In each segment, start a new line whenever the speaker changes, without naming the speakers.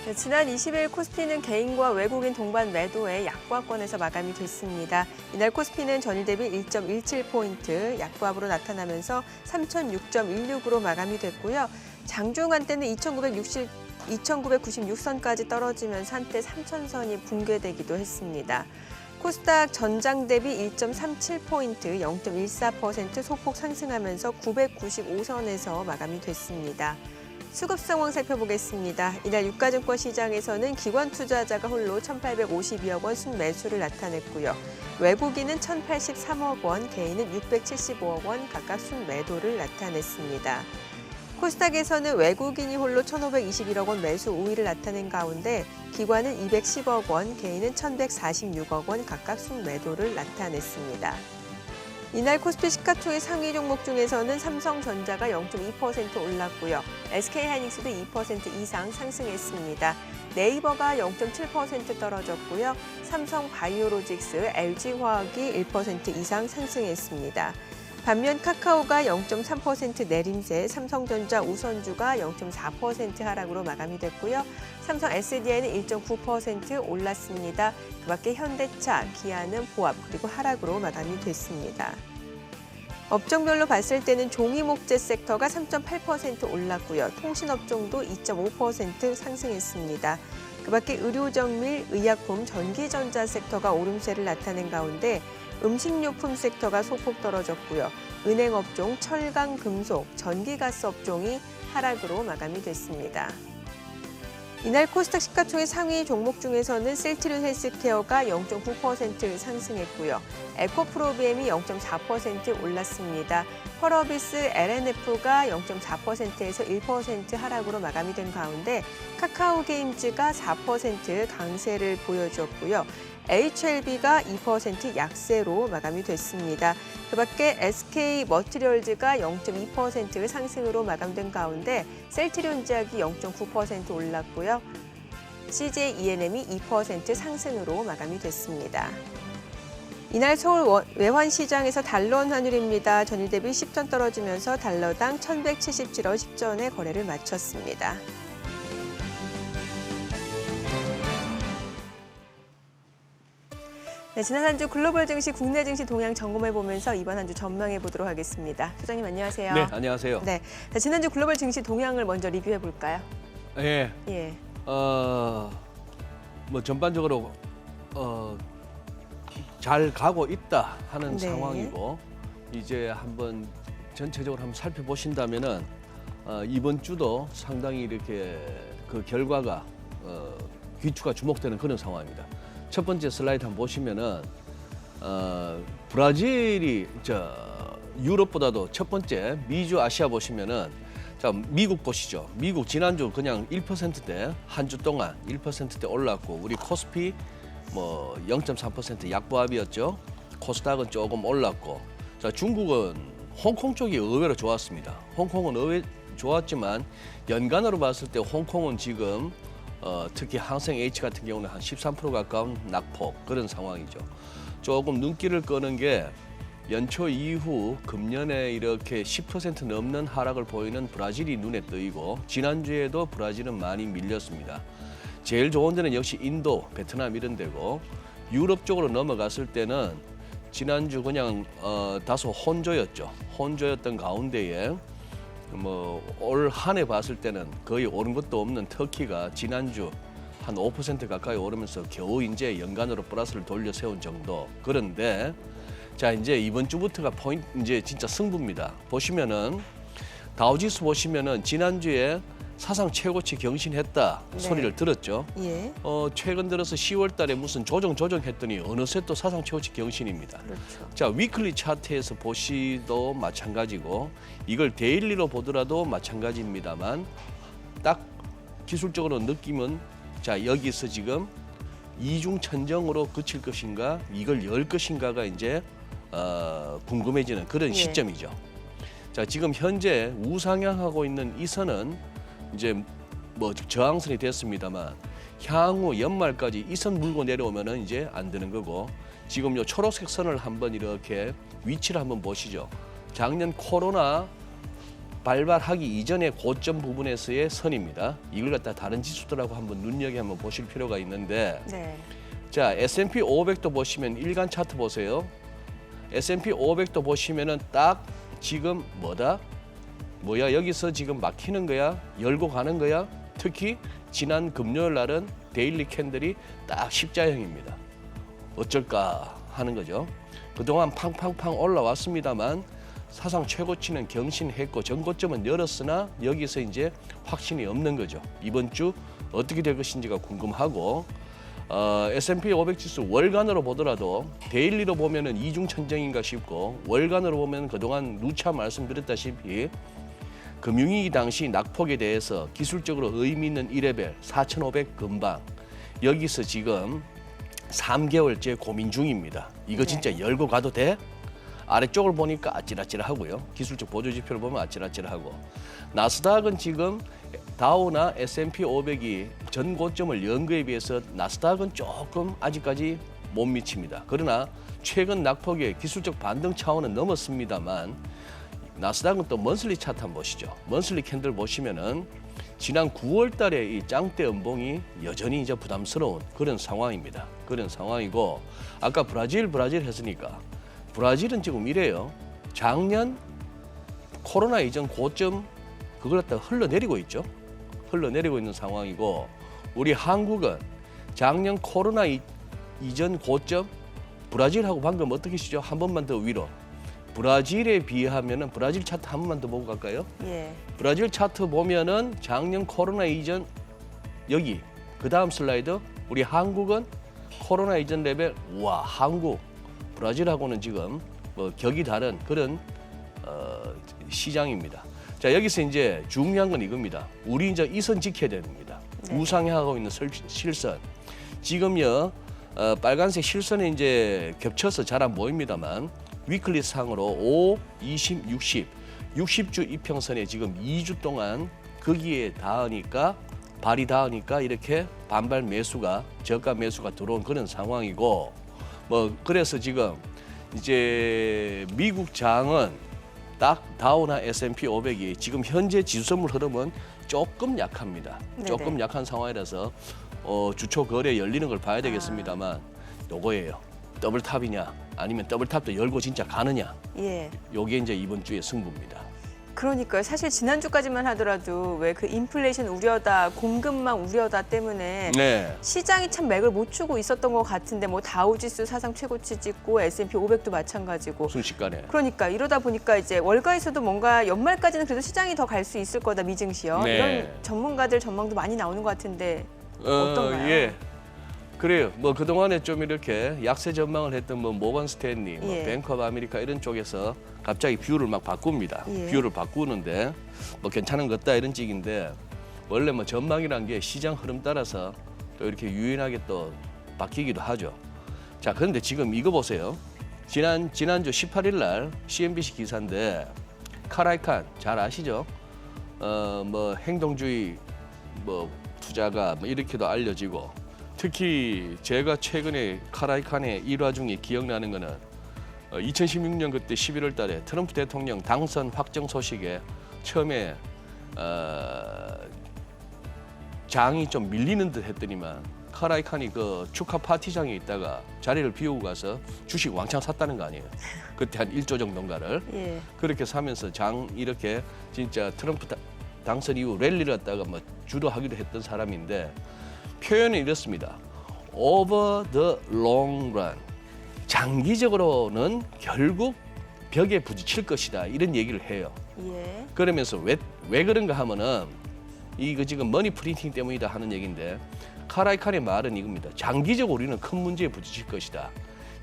네, 지난 20일 코스피는 개인과 외국인 동반 매도의 약보합권에서 마감이 됐습니다. 이날 코스피는 전일 대비 1.17포인트 약보합으로 나타나면서 3,006.16으로 마감이 됐고요. 장중 한때는 2,996선까지 떨어지면서 한때 3,000선이 붕괴되기도 했습니다. 코스닥 전장 대비 1.37포인트 0.14% 소폭 상승하면서 995선에서 마감이 됐습니다. 수급 상황 살펴보겠습니다. 이날 유가증권 시장에서는 기관 투자자가 홀로 1,852억 원 순매수를 나타냈고요. 외국인은 1,083억 원, 개인은 675억 원 각각 순매도를 나타냈습니다. 코스닥에서는 외국인이 홀로 1,521억 원 매수 우위를 나타낸 가운데 기관은 210억 원, 개인은 1,146억 원 각각 순매도를 나타냈습니다. 이날 코스피 시가총액 상위 종목 중에서는 삼성전자가 0.2% 올랐고요. SK하이닉스도 2% 이상 상승했습니다. 네이버가 0.7% 떨어졌고요. 삼성바이오로직스, LG화학이 1% 이상 상승했습니다. 반면 카카오가 0.3% 내림세, 삼성전자 우선주가 0.4% 하락으로 마감이 됐고요. 삼성 SDI는 1.9% 올랐습니다. 그밖에 현대차, 기아는 보합 그리고 하락으로 마감이 됐습니다. 업종별로 봤을 때는 종이목재 섹터가 3.8% 올랐고요. 통신업종도 2.5% 상승했습니다. 그밖에 의료정밀, 의약품, 전기전자 섹터가 오름세를 나타낸 가운데 음식료품 섹터가 소폭 떨어졌고요. 은행업종, 철강, 금속, 전기가스 업종이 하락으로 마감이 됐습니다. 이날 코스닥 시가총액 상위 종목 중에서는 셀트리온 헬스케어가 0.9% 상승했고요. 에코프로비엠이 0.4% 올랐습니다. 펄어비스 LNF가 0.4%에서 1% 하락으로 마감이 된 가운데 카카오게임즈가 4% 강세를 보여주었고요. HLB가 2% 약세로 마감이 됐습니다. 그밖에 SK머티리얼즈가 0.2% 상승으로 마감된 가운데 셀트리온제약이 0.9% 올랐고요. CJ ENM이 2% 상승으로 마감이 됐습니다. 이날 서울 외환시장에서 달러원 환율입니다. 전일 대비 10전 떨어지면서 달러당 1,177원 10전에 거래를 마쳤습니다. 네, 지난 한 주 글로벌 증시, 국내 증시 동향 점검해 보면서 이번 한 주 전망해 보도록 하겠습니다. 소장님 안녕하세요.
네, 안녕하세요.
네, 자, 지난주 글로벌 증시 동향을 먼저 리뷰해 볼까요?
예.
예.
뭐 전반적으로 잘 가고 있다 하는
네.
상황이고 이제 한번 전체적으로 한번 살펴보신다면은 이번 주도 상당히 이렇게 그 결과가 귀추가 주목되는 그런 상황입니다. 첫 번째 슬라이드 한번 보시면은 브라질이 유럽보다도 첫 번째 미주 아시아 보시면은 자 미국 보시죠. 미국 지난주 그냥 1%대 한 주 동안 1%대 올랐고 우리 코스피 뭐 0.3% 약보합이었죠. 코스닥은 조금 올랐고 자 중국은 홍콩 쪽이 의외로 좋았습니다. 홍콩은 의외로 좋았지만 연간으로 봤을 때 홍콩은 지금 특히 항생 H 같은 경우는 한 13% 가까운 낙폭 그런 상황이죠. 조금 눈길을 끄는 게 연초 이후 금년에 이렇게 10% 넘는 하락을 보이는 브라질이 눈에 띄고 지난주에도 브라질은 많이 밀렸습니다. 제일 좋은 데는 역시 인도, 베트남 이런 데고 유럽 쪽으로 넘어갔을 때는 지난주 그냥 다소 혼조였죠. 혼조였던 가운데에 올 한 해 봤을 때는 거의 오른 것도 없는 터키가 지난주 한 5% 가까이 오르면서 겨우 이제 연간으로 플러스를 돌려 세운 정도. 그런데 자 이제 이번 주부터가 포인트 이제 진짜 승부입니다. 보시면은 다우지수 보시면은 지난주에 사상 최고치 경신했다
네.
소리를 들었죠.
예.
최근 들어서 10월 달에 무슨 조정했더니 어느새 또 사상 최고치 경신입니다.
그렇죠.
자, 위클리 차트에서 보시도 마찬가지고 이걸 데일리로 보더라도 마찬가지입니다만 딱 기술적으로 느낌은 자, 여기서 지금 이중천정으로 그칠 것인가 이걸 열 것인가가 이제 궁금해지는 그런
예.
시점이죠. 자, 지금 현재 우상향하고 있는 이 선은 이제 뭐 저항선이 됐습니다만 향후 연말까지 이 선 물고 내려오면은 이제 안 되는 거고 지금 요 초록색 선을 한번 이렇게 위치를 한번 보시죠. 작년 코로나 발발하기 이전의 고점 부분에서의 선입니다. 이걸 갖다 다른 지수들하고 한번 눈여겨 한번 보실 필요가 있는데
네.
자, S&P 500도 보시면 일간 차트 보세요. S&P 500도 보시면은 딱 지금 뭐야 여기서 지금 막히는 거야? 열고 가는 거야? 특히 지난 금요일 날은 데일리 캔들이 딱 십자형입니다. 어쩔까 하는 거죠. 그동안 팡팡팡 올라왔습니다만 사상 최고치는 경신했고 전고점은 열었으나 여기서 이제 확신이 없는 거죠. 이번 주 어떻게 될 것인지가 궁금하고 S&P 500 지수 월간으로 보더라도 데일리로 보면은 이중천정인가 싶고 월간으로 보면 그동안 누차 말씀드렸다시피 금융위기 당시 낙폭에 대해서 기술적으로 의미 있는 1레벨 4,500 근방 여기서 지금 3개월째 고민 중입니다. 이거 진짜 열고 가도 돼? 아래쪽을 보니까 아찔아찔하고요. 기술적 보조 지표를 보면 아찔아찔하고 나스닥은 지금 다우나 S&P 500이 전 고점을 연 거에 비해서 나스닥은 조금 아직까지 못 미칩니다. 그러나 최근 낙폭의 기술적 반등 차원은 넘었습니다만 나스닥은 또 먼슬리 차트 한번 보시죠. 먼슬리 캔들 보시면은 지난 9월 달에 이 짱대 연봉이 여전히 이제 부담스러운 그런 상황입니다. 그런 상황이고 아까 브라질 했으니까 브라질은 지금 이래요. 작년 코로나 이전 고점 그걸 갖다 흘러내리고 있죠. 흘러내리고 있는 상황이고 우리 한국은 작년 코로나 이전 고점 브라질하고 방금 어떻게 시죠? 한 번만 더 위로. 브라질에 비하면은 브라질 차트 한 번만 더 보고 갈까요?
예.
브라질 차트 보면은 작년 코로나 이전 여기 그 다음 슬라이드 우리 한국은 코로나 이전 레벨 와 한국 브라질하고는 지금 뭐 격이 다른 그런 시장입니다. 자 여기서 이제 중요한 건 이겁니다. 우리 이제 이 선 지켜야 됩니다.
네.
우상향하고 있는 실선 지금요 빨간색 실선에 이제 겹쳐서 잘 안 보입니다만. 위클리 상으로 5, 20, 60주 이평선에 지금 2주 동안 거기에 발이 닿으니까 이렇게 반발 매수가 저가 매수가 들어온 그런 상황이고 뭐 그래서 지금 이제 미국 장은 딱 다우나 S&P 500이 지금 현재 지수 선물 흐름은 조금 약합니다.
네네.
조금 약한 상황이라서 주초 거래 열리는 걸 봐야 되겠습니다만 요거예요. 더블탑이냐 아니면 더블탑도 열고 진짜 가느냐
예.
요게 이제 이번 주의 승부입니다.
그러니까요. 사실 지난주까지만 하더라도 왜 그 인플레이션 우려다, 공급망 우려다 때문에
네.
시장이 참 맥을 못 추고 있었던 것 같은데 뭐 다우지수 사상 최고치 찍고 S&P 500도 마찬가지고.
순식간에.
그러니까 이러다 보니까 이제 월가에서도 뭔가 연말까지는 그래도 시장이 더 갈 수 있을 거다 미증시요.
네.
이런 전문가들 전망도 많이 나오는 것 같은데 어떤가요?
예. 그래요. 뭐 그동안에 좀 이렇게 약세 전망을 했던 뭐 모건 스탠리, 뭐
예.
뱅크 오브 아메리카 이런 쪽에서 갑자기 뷰를 막 바꿉니다.
예.
뷰를 바꾸는데 뭐 괜찮은 것 같다 이런 찍인데 원래 뭐 전망이란 게 시장 흐름 따라서 또 이렇게 유연하게 또 바뀌기도 하죠. 자, 그런데 지금 이거 보세요. 지난주 18일 날 CNBC 기사인데 카라이칸 잘 아시죠? 뭐 행동주의 뭐 투자가 뭐 이렇게도 알려지고 특히 제가 최근에 카라이칸의 일화 중에 기억나는 거는 2016년 그때 11월 달에 트럼프 대통령 당선 확정 소식에 처음에 장이 좀 밀리는 듯 했더니만 카라이칸이 그 축하 파티장에 있다가 자리를 비우고 가서 주식 왕창 샀다는 거 아니에요. 그때 한 1조 정도인가를.
예.
그렇게 사면서 장 이렇게 진짜 트럼프 당선 이후 랠리를 갖다가 뭐 주도하기도 했던 사람인데 표현은 이렇습니다. Over the long run. 장기적으로는 결국 벽에 부딪힐 것이다. 이런 얘기를 해요.
예.
그러면서 왜 그런가 하면은 이거 지금 머니 프린팅 때문이다 하는 얘기인데 카라이칸의 말은 이겁니다. 장기적으로 우리는 큰 문제에 부딪힐 것이다.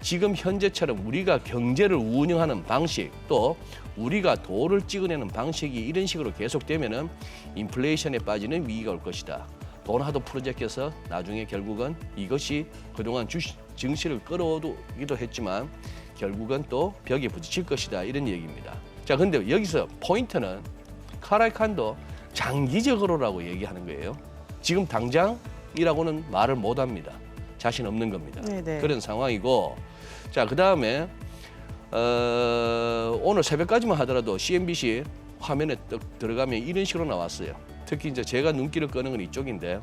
지금 현재처럼 우리가 경제를 운영하는 방식 또 우리가 도를 찍어내는 방식이 이런 식으로 계속되면은 인플레이션에 빠지는 위기가 올 것이다. 돈 하도 프로젝트에서 나중에 결국은 이것이 그동안 증시를 끌어오기도 했지만 결국은 또 벽에 부딪힐 것이다 이런 얘기입니다. 자, 근데 여기서 포인트는 카라이칸도 장기적으로라고 얘기하는 거예요. 지금 당장이라고는 말을 못합니다. 자신 없는 겁니다.
네네.
그런 상황이고 자, 그다음에 오늘 새벽까지만 하더라도 CNBC 화면에 딱 들어가면 이런 식으로 나왔어요. 특히 이제 제가 눈길을 끄는 건 이쪽인데,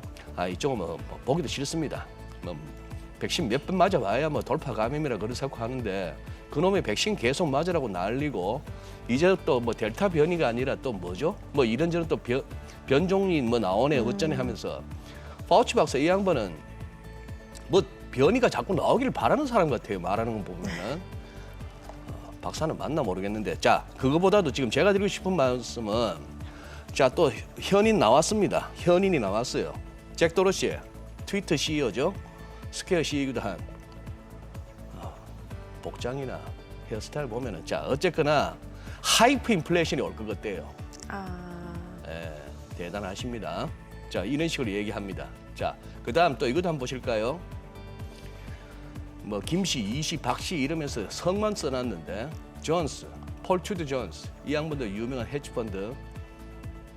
이쪽은 뭐 보기도 싫습니다. 뭐 백신 몇 번 맞아봐야 뭐 돌파 감염이라 그러사고 하는데, 그놈의 백신 계속 맞으라고 난리고, 이제 또 뭐 델타 변이가 아니라 또 뭐죠? 뭐 이런저런 또 변종이 뭐 나오네 어쩌네 하면서, 파우치 박사 이 양반은 뭐 변이가 자꾸 나오기를 바라는 사람 같아요. 말하는 거 보면은. 박사는 맞나 모르겠는데, 자, 그거보다도 지금 제가 드리고 싶은 말씀은, 자, 또 현인 나왔습니다. 현인이 나왔어요. 잭 도러시, 트위터 CEO죠. 스퀘어 CEO이기도 한. 복장이나 헤어스타일 보면은, 자, 어쨌거나 하이프 인플레이션이 올 것 같대요. 대단하십니다. 자, 이런 식으로 얘기합니다. 자, 그다음 또 이것도 한번 보실까요? 뭐 김씨, 이씨, 박씨 이러면서 성만 써놨는데, 존스, 폴 트루드 존스, 이 양반도 유명한 헤지펀드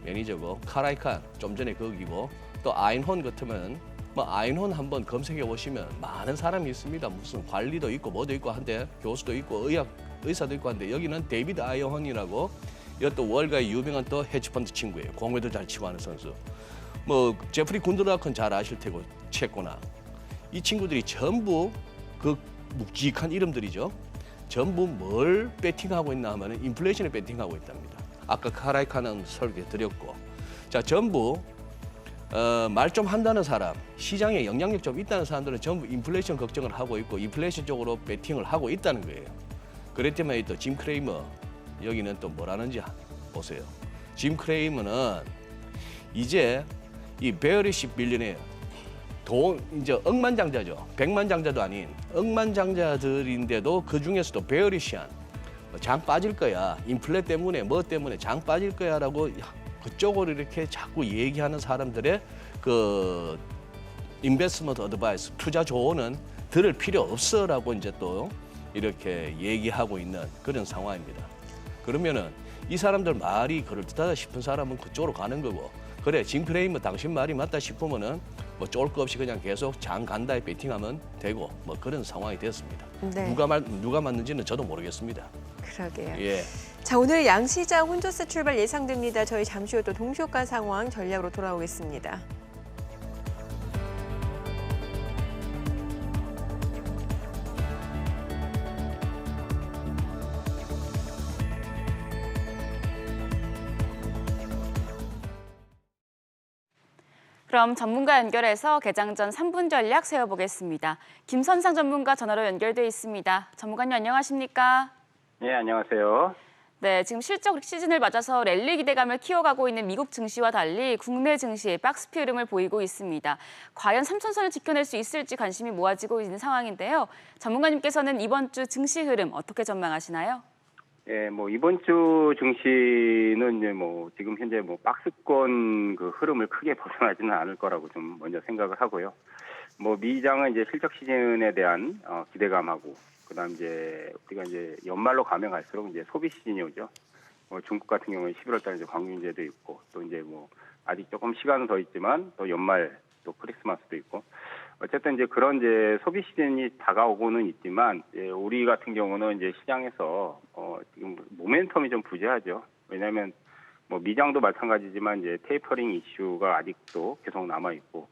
매니저고, 카라이칸 좀 전에 거기고, 또 아인혼 같으면 뭐 아인혼 한번 검색해 보시면 많은 사람이 있습니다. 무슨 관리도 있고 뭐도 있고 한데, 교수도 있고 의사도 있고 한데, 여기는 데이비드 아이언이라고, 이것도 월가의 유명한 또 헤지펀드 친구예요. 공회도 잘 치고 하는 선수. 뭐 제프리 군드라크는 잘 아실 테고, 채코나. 이 친구들이 전부 그 묵직한 이름들이죠. 전부 뭘 배팅하고 있나 하면 인플레이션에 배팅하고 있답니다. 아까 카라이카는 설계 드렸고, 자, 전부 말 좀 한다는 사람, 시장에 영향력 좀 있다는 사람들은 전부 인플레이션 걱정을 하고 있고, 인플레이션 쪽으로 배팅을 하고 있다는 거예요. 그랬더니 또 짐 크레이머, 여기는 또 뭐라는지 보세요. 짐 크레이머는 이제 이 베어리시 빌리네요. 이제 억만장자죠. 백만장자도 아닌 억만장자들인데도 그 중에서도 베어리시한, 장 빠질 거야, 인플레 때문에 뭐 때문에 장 빠질 거야라고 그쪽으로 이렇게 자꾸 얘기하는 사람들의 그 인베스트먼트 어드바이스, 투자 조언은 들을 필요 없어라고 이제 또 이렇게 얘기하고 있는 그런 상황입니다. 그러면은 이 사람들 말이 그럴듯하다 싶은 사람은 그쪽으로 가는 거고, 그래, 짐 크레이머 당신 말이 맞다 싶으면은 뭐 쫄 거 없이 그냥 계속 장 간다에 배팅하면 되고, 뭐 그런 상황이 됐습니다.
네.
누가 맞는지는 저도 모르겠습니다.
그러게요.
예.
자, 오늘 양시장 혼조세 출발 예상됩니다. 저희 잠시 후 또 동시효과 상황 전략으로 돌아오겠습니다.
그럼 전문가 연결해서 개장 전 3분 전략 세워보겠습니다. 김선상 전문가 전화로 연결돼 있습니다. 전문가님 안녕하십니까?
네, 안녕하세요.
네, 지금 실적 시즌을 맞아서 랠리 기대감을 키워가고 있는 미국 증시와 달리 국내 증시에 박스피 흐름을 보이고 있습니다. 과연 3천선을 지켜낼 수 있을지 관심이 모아지고 있는 상황인데요. 전문가님께서는 이번 주 증시 흐름 어떻게 전망하시나요?
예, 뭐 이번 주 증시는 이제 뭐 지금 현재 뭐 박스권 그 흐름을 크게 벗어나지는 않을 거라고 좀 먼저 생각을 하고요. 뭐 미장은 이제 실적 시즌에 대한 기대감하고, 그다음 이제 우리가 이제 연말로 가면 갈수록 이제 소비 시즌이 오죠. 중국 같은 경우는 11월달 이제 광균제도 있고, 또 이제 뭐 아직 조금 시간은 더 있지만 또 연말 또 크리스마스도 있고, 어쨌든 이제 그런 이제 소비 시즌이 다가오고는 있지만, 우리 같은 경우는 이제 시장에서 지금 모멘텀이 좀 부재하죠. 왜냐하면 뭐 미장도 마찬가지지만 이제 테이퍼링 이슈가 아직도 계속 남아 있고,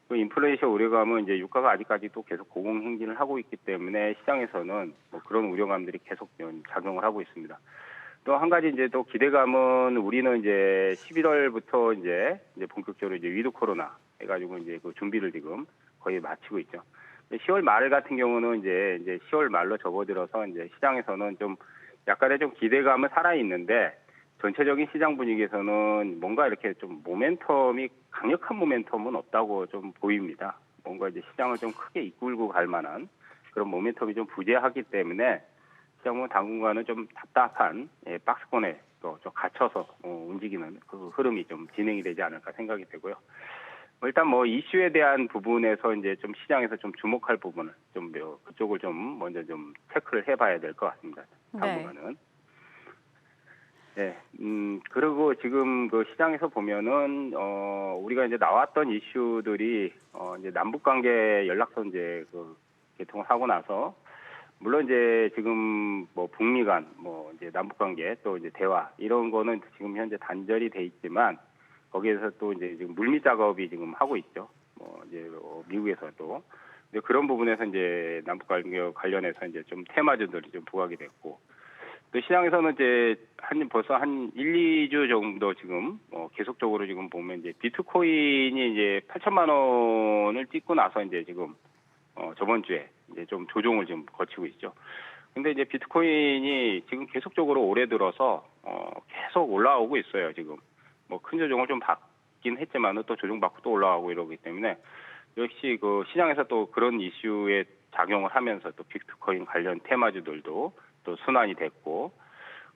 그 인플레이션 우려감은 이제 유가가 아직까지도 계속 고공행진을 하고 있기 때문에 시장에서는 뭐 그런 우려감들이 계속 작용을 하고 있습니다. 또 한 가지 이제 또 기대감은, 우리는 이제 11월부터 이제 본격적으로 이제 위드 코로나 해가지고 이제 그 준비를 지금 거의 마치고 있죠. 10월 말 같은 경우는 이제 10월 말로 접어들어서 이제 시장에서는 좀 약간의 좀 기대감은 살아 있는데, 전체적인 시장 분위기에서는 뭔가 이렇게 좀 모멘텀이, 강력한 모멘텀은 없다고 좀 보입니다. 뭔가 이제 시장을 좀 크게 이끌고 갈 만한 그런 모멘텀이 좀 부재하기 때문에 시장은 당분간은 좀 답답한 박스권에 또 좀 갇혀서 움직이는 그 흐름이 좀 진행이 되지 않을까 생각이 되고요. 일단 뭐 이슈에 대한 부분에서 이제 좀 시장에서 좀 주목할 부분을 좀 그쪽을 좀 먼저 좀 체크를 해봐야 될 것 같습니다. 당분간은. 네. 그리고 지금 그 시장에서 보면은 우리가 이제 나왔던 이슈들이 이제 남북 관계 연락선 이제 그 개통을 하고 나서 물론 이제 지금 뭐 북미 간 뭐 이제 남북 관계 또 이제 대화 이런 거는 지금 현재 단절이 돼 있지만 거기에서 또 이제 지금 물밑 작업이 지금 하고 있죠. 뭐 이제 미국에서도. 근데 그런 부분에서 이제 남북 관계 관련해서 이제 좀 테마주들이 좀 부각이 됐고 또 시장에서는 이제 벌써 한 1, 2주 정도 지금 계속적으로 지금 보면 이제 비트코인이 이제 8천만 원을 찍고 나서 이제 지금 저번 주에 이제 좀 조정을 지금 거치고 있죠. 근데 이제 비트코인이 지금 계속적으로 올해 들어서 계속 올라오고 있어요. 지금 뭐 큰 조정을 좀 받긴 했지만은 또 조정받고 또 올라가고 이러기 때문에 역시 그 시장에서 또 그런 이슈에 작용을 하면서 또 비트코인 관련 테마주들도 또 순환이 됐고,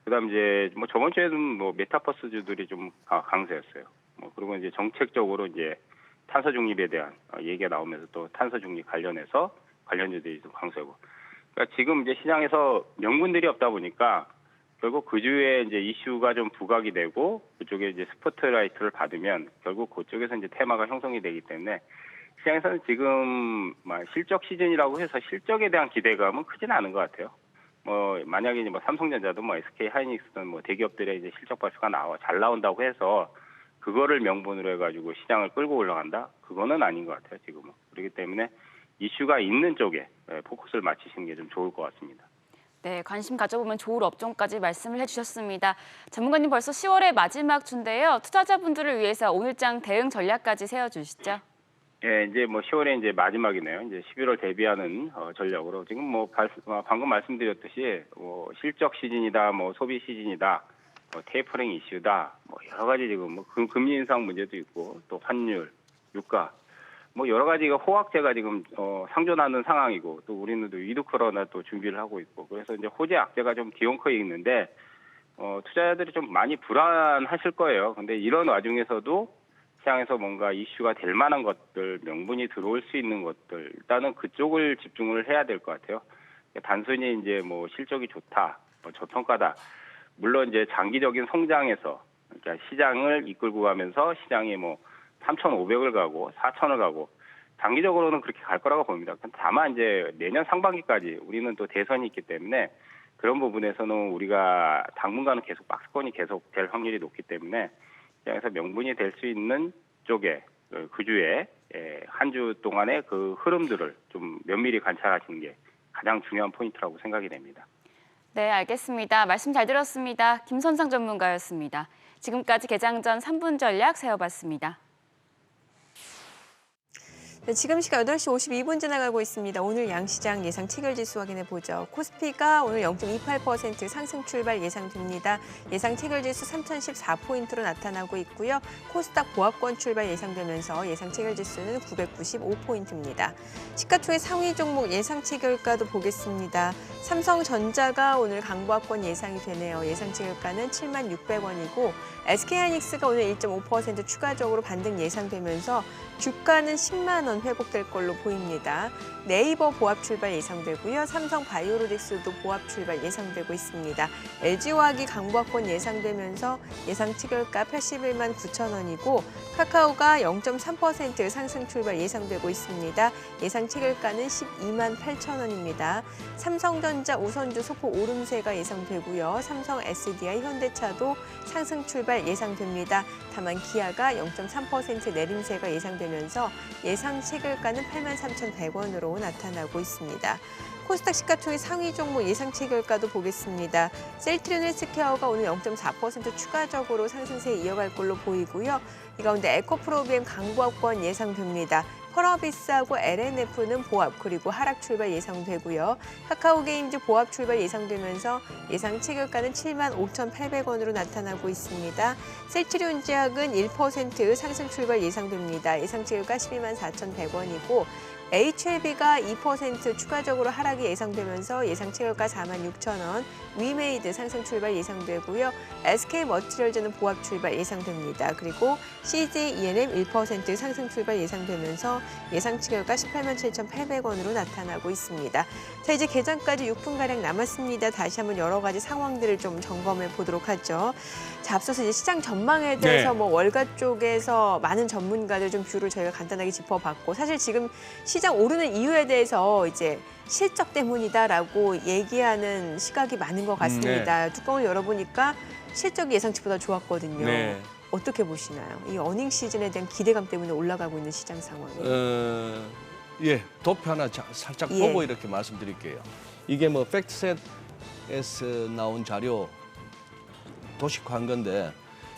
그다음 이제 뭐 저번 주에는 뭐 메타버스주들이 좀 강세였어요. 뭐 그리고 이제 정책적으로 이제 탄소 중립에 대한 얘기가 나오면서 또 탄소 중립 관련해서 관련주들이 좀 강세고. 그러니까 지금 이제 시장에서 명분들이 없다 보니까 결국 그 주에 이제 이슈가 좀 부각이 되고 그쪽에 이제 스포트라이트를 받으면 결국 그쪽에서 이제 테마가 형성이 되기 때문에 시장에서는 지금 실적 시즌이라고 해서 실적에 대한 기대감은 크지는 않은 것 같아요. 뭐 만약에 이제 뭐 삼성전자도 뭐 SK 하이닉스든 뭐 대기업들의 이제 실적 발표가 잘 나온다고 해서 그거를 명분으로 해가지고 시장을 끌고 올라간다? 그거는 아닌 것 같아요, 지금은. 그렇기 때문에 이슈가 있는 쪽에 포커스를 맞추시는 게 좀 좋을 것 같습니다.
네, 관심 가져보면 좋을 업종까지 말씀을 해주셨습니다. 전문가님 벌써 10월의 마지막 주인데요. 투자자분들을 위해서 오늘장 대응 전략까지 세워주시죠.
예, 이제 뭐 10월에 이제 마지막이네요. 이제 11월 대비하는 전략으로 지금 뭐 방금 말씀드렸듯이 실적 시즌이다, 뭐 소비 시즌이다, 뭐 테이퍼링 이슈다, 뭐 여러 가지 지금 뭐 금리 인상 문제도 있고 또 환율, 유가 뭐 여러 가지가 호황제가 지금 상존하는 상황이고 또 우리는 또 위드 코로나 또 준비를 하고 있고 그래서 이제 호재 악재가 좀 기온커에 있는데 투자자들이 좀 많이 불안하실 거예요. 근데 이런 와중에서도 시장에서 뭔가 이슈가 될 만한 것들, 명분이 들어올 수 있는 것들, 일단은 그쪽을 집중을 해야 될 것 같아요. 단순히 이제 뭐 실적이 좋다, 뭐 저평가다. 물론 이제 장기적인 성장에서 그러니까 시장을 이끌고 가면서 시장이 뭐 3,500을 가고 4,000을 가고 장기적으로는 그렇게 갈 거라고 봅니다. 다만 이제 내년 상반기까지 우리는 또 대선이 있기 때문에 그런 부분에서는 우리가 당분간은 계속 박스권이 계속 될 확률이 높기 때문에 시장에서 명분이 될 수 있는 쪽에 그 주에 한 주 동안의 그 흐름들을 좀 면밀히 관찰하시는 게 가장 중요한 포인트라고 생각이 됩니다.
네, 알겠습니다. 말씀 잘 들었습니다. 김선상 전문가였습니다. 지금까지 개장 전 3분 전략 세워봤습니다.
네, 지금 시각 8시 52분 지나가고 있습니다. 오늘 양시장 예상 체결지수 확인해 보죠. 코스피가 오늘 0.28% 상승 출발 예상됩니다. 예상 체결지수 3,014포인트로 나타나고 있고요. 코스닥 보합권 출발 예상되면서 예상 체결지수는 995포인트입니다. 시가총액 상위 종목 예상 체결가도 보겠습니다. 삼성전자가 오늘 강보합권 예상이 되네요. 예상 체결가는 76,600원이고 SK하이닉스가 오늘 1.5% 추가적으로 반등 예상되면서 주가는 10만 원 회복될 걸로 보입니다. 네이버 보합 출발 예상되고요. 삼성 바이오로직스도 보합 출발 예상되고 있습니다. LG화학이 강보합권 예상되면서 예상 체결가 81만 9천 원이고 카카오가 0.3% 상승 출발 예상되고 있습니다. 예상 체결가는 12만 8천 원입니다. 삼성전자 우선주 소폭 오름세가 예상되고요. 삼성 SDI 현대차도 상승 출발 예상됩니다. 다만 기아가 0.3% 내림세가 예상되면서 예상 체결가는 83,100원으로 나타나고 있습니다. 코스닥 시가총액 상위 종목 예상 체결가도 보겠습니다. 셀트리온 헬스케어가 오늘 0.4% 추가적으로 상승세 이어갈 걸로 보이고요. 이 가운데 에코프로비엠 강보합권 예상됩니다. 펄어비스하고 LNF는 보합 그리고 하락 출발 예상되고요. 카카오게임즈 보합 출발 예상되면서 예상 체결가는 75,800원으로 나타나고 있습니다. 셀트리온제약은 1% 상승 출발 예상됩니다. 예상 체결가 124,100원이고 HLB가 2% 추가적으로 하락이 예상되면서 예상 체결가 46,000원, 위메이드 상승 출발 예상되고요. SK머티리얼즈는 보합 출발 예상됩니다. 그리고 CJ-ENM 1% 상승 출발 예상되면서 예상 체결가 187,800원으로 나타나고 있습니다. 자, 이제 개장까지 6분가량 남았습니다. 다시 한번 여러 가지 상황들을 좀 점검해 보도록 하죠. 자, 앞서서 이제 시장 전망에 대해서 뭐 월가 쪽에서 많은 전문가들 좀 뷰를 저희가 간단하게 짚어봤고 사실 지금 시장 시장 오르는 이유에 대해서 이제 실적 때문이다라고 얘기하는 시각이 많은 것 같습니다. 뚜껑을 열어보니까 실적이 예상치보다 좋았거든요.
네.
어떻게 보시나요? 이 어닝 시즌에 대한 기대감 때문에 올라가고 있는 시장 상황이에요.
예, 도표 하나 살짝
예.
보고 이렇게 말씀드릴게요. 이게 뭐 팩트셋에서 나온 자료 도식화한 건데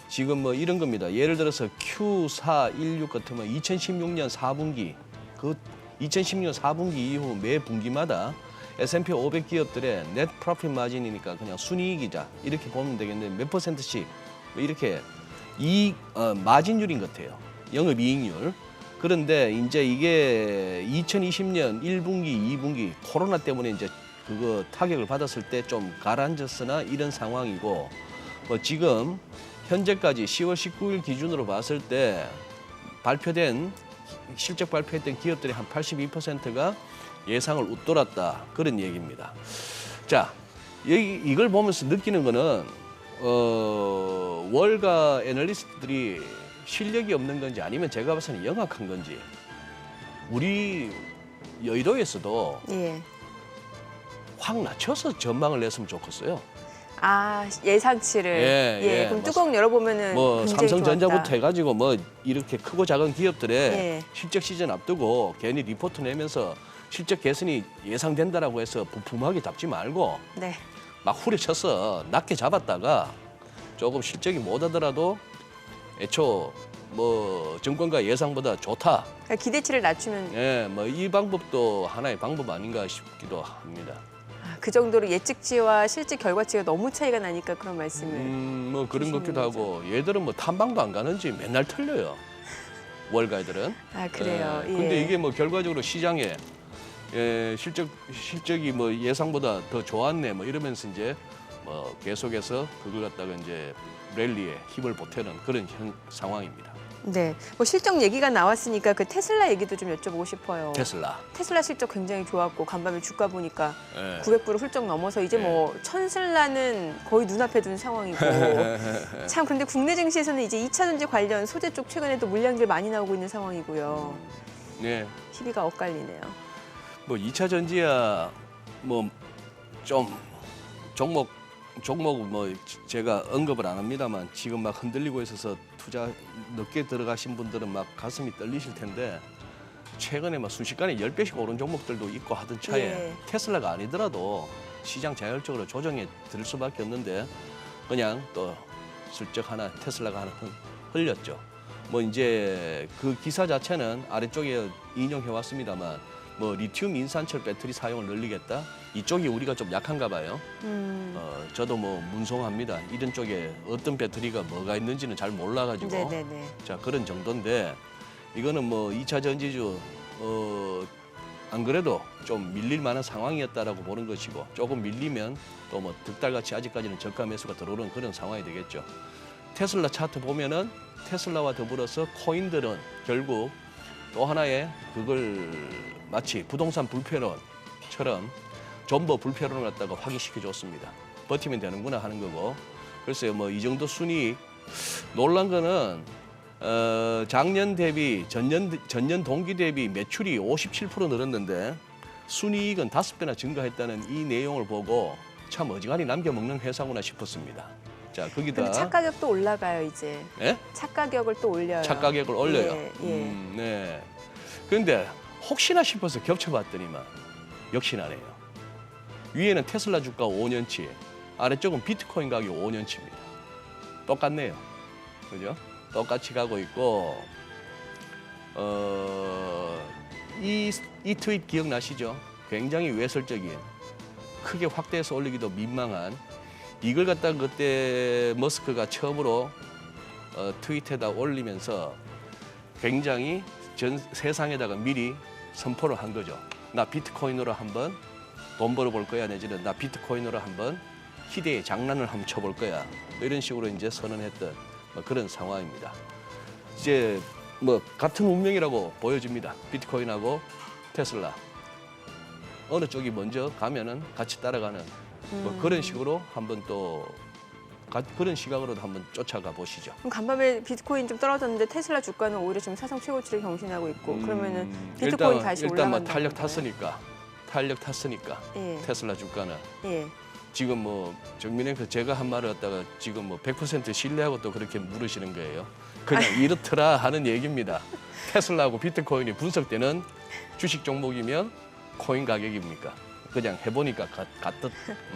지금 뭐 이런 겁니다. 예를 들어서 Q416 같으면 2016년 4분기 그 2016년 4분기 이후 매 분기마다 S&P 500 기업들의 넷 프로핏 마진이니까 그냥 순이익이자 이렇게 보면 되겠는데 몇 %씩 이렇게 마진율인 것 같아요. 영업이익률. 그런데 이제 이게 2020년 1분기, 2분기 코로나 때문에 이제 그거 타격을 받았을 때 좀 가라앉았으나 이런 상황이고 뭐 지금 현재까지 10월 19일 기준으로 봤을 때 실적 발표했던 기업들의 한 82%가 예상을 웃돌았다 그런 얘기입니다. 자, 이걸 보면서 느끼는 거는 월가 애널리스트들이 실력이 없는 건지 아니면 제가 봐서는 영악한 건지 우리 여의도에서도
예.
확 낮춰서 전망을 냈으면 좋겠어요.
아, 예상치를.
예,
그럼
뭐
뚜껑 열어보면은
뭐
굉장히
삼성전자부터
좋았다.
해가지고 뭐 이렇게 크고 작은 기업들의
예.
실적 시즌 앞두고 괜히 리포트 내면서 실적 개선이 예상된다라고 해서 부품하게 잡지 말고
네.
막 후려쳐서 낮게 잡았다가 조금 실적이 못하더라도 애초 뭐 정권가 예상보다 좋다.
그러니까 기대치를 낮추면
예, 뭐 이 방법도 하나의 방법 아닌가 싶기도 합니다.
그 정도로 예측치와 실제 결과치가 너무 차이가 나니까 그런 말씀을.
뭐 그런 것
주시는
같기도 하고 얘들은 뭐 탐방도 안 가는지 맨날 틀려요. 월가애들은.
아, 그래요. 예.
근데 이게 뭐 결과적으로 시장에 실적이 뭐 예상보다 더 좋았네 뭐 이러면서 이제 뭐 계속해서 그걸 갖다가 이제 랠리에 힘을 보태는 그런 상황입니다.
네. 뭐 실적 얘기가 나왔으니까 그 테슬라 얘기도 좀 여쭤보고 싶어요. 테슬라 실적 굉장히 좋았고 간밤에 주가 보니까
예.
900불을 훌쩍 넘어서 이제 뭐 천슬라는 거의 눈앞에 둔 상황이고 참 그런데 국내 증시에서는 이제 2차 전지 관련 소재 쪽 최근에 또 물량들 많이 나오고 있는 상황이고요.
네.
시비가 엇갈리네요.
뭐 2차 전지야 뭐 좀 종목 뭐 제가 언급을 안 합니다만 지금 막 흔들리고 있어서 투자 늦게 들어가신 분들은 막 가슴이 떨리실 텐데 최근에 막 순식간에 10배씩 오른 종목들도 있고 하던 차에
예.
테슬라가 아니더라도 시장 자율적으로 조정해 들 수밖에 없는데 그냥 또 슬쩍 하나 테슬라가 하나 흘렸죠. 뭐 이제 그 기사 자체는 아래쪽에 인용해 왔습니다만 뭐 리튬 인산철 배터리 사용을 늘리겠다. 이쪽이 우리가 좀 약한가 봐요. 저도 뭐 문송합니다. 이런 쪽에 어떤 배터리가 뭐가 있는지는 잘 몰라가지고.
네네네.
자, 그런 정도인데 이거는 뭐 2차 전지주 안 그래도 좀 밀릴 만한 상황이었다라고 보는 것이고 조금 밀리면 또 뭐 득달같이 아직까지는 저가 매수가 들어오는 그런 상황이 되겠죠. 테슬라 차트 보면은 테슬라와 더불어서 코인들은 결국 또 하나의 그걸 마치 부동산 불패론처럼 존버 불패론을 갖다가 확인시켜 줬습니다. 버티면 되는구나 하는 거고. 글쎄요, 뭐 이 정도 순이익 놀란 거는 작년 대비 전년 동기 대비 매출이 57% 늘었는데 순이익은 5배나 증가했다는 이 내용을 보고 참 어지간히 남겨먹는 회사구나 싶었습니다. 자, 거기다
근데 차 가격도 올라가요 이제.
예?
차 가격을 또 올려요.
차 가격을 올려요.
예.
네. 그런데 혹시나 싶어서 겹쳐봤더니만 역시나네요. 위에는 테슬라 주가 5년치, 아래쪽은 비트코인 가격 5년치입니다. 똑같네요. 그죠? 똑같이 가고 있고 이 트윗 기억나시죠? 굉장히 외설적인, 크게 확대해서 올리기도 민망한 이걸 갖다가 그때 머스크가 처음으로 트윗에다 올리면서 굉장히 전 세상에다가 미리 선포를 한 거죠. 나 비트코인으로 한번 돈 벌어볼 거야. 내지는 나 비트코인으로 한번 희대의 장난을 한번 쳐볼 거야. 이런 식으로 이제 선언했던 뭐 그런 상황입니다. 이제 뭐 같은 운명이라고 보여집니다. 비트코인하고 테슬라. 어느 쪽이 먼저 가면은 같이 따라가는 뭐 그런 식으로 한번 또 그런 시각으로도 한번 쫓아가 보시죠.
그럼 간밤에 비트코인 좀 떨어졌는데 테슬라 주가는 오히려 지금 사상 최고치를 경신하고 있고 그러면은 비트코인 다시
일단 뭐
올라간다.
탄력 탔으니까
예.
테슬라 주가는
예.
지금 뭐 정민영께서 제가 한 말을 갖다가 지금 뭐 100% 신뢰하고 또 그렇게 물으시는 거예요. 그냥 이렇더라 하는 얘기입니다. 테슬라하고 비트코인이 분석되는 주식 종목이면 코인 가격입니까? 그냥 해보니까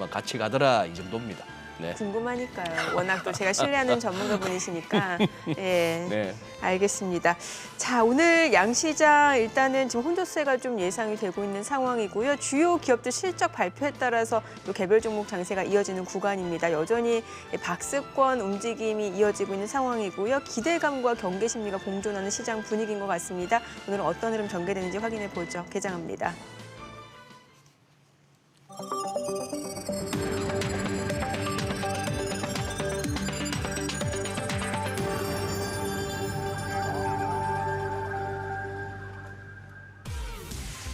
같이 가더라 이 정도입니다. 네.
궁금하니까요. 워낙 또 제가 신뢰하는 전문가분이시니까. 예.
네.
알겠습니다. 자, 오늘 양시장 일단은 지금 혼조세가 좀 예상이 되고 있는 상황이고요. 주요 기업들 실적 발표에 따라서 또 개별 종목 장세가 이어지는 구간입니다. 여전히 박스권 움직임이 이어지고 있는 상황이고요. 기대감과 경계 심리가 공존하는 시장 분위기인 것 같습니다. 오늘은 어떤 흐름 전개되는지 확인해 보죠. 개장합니다.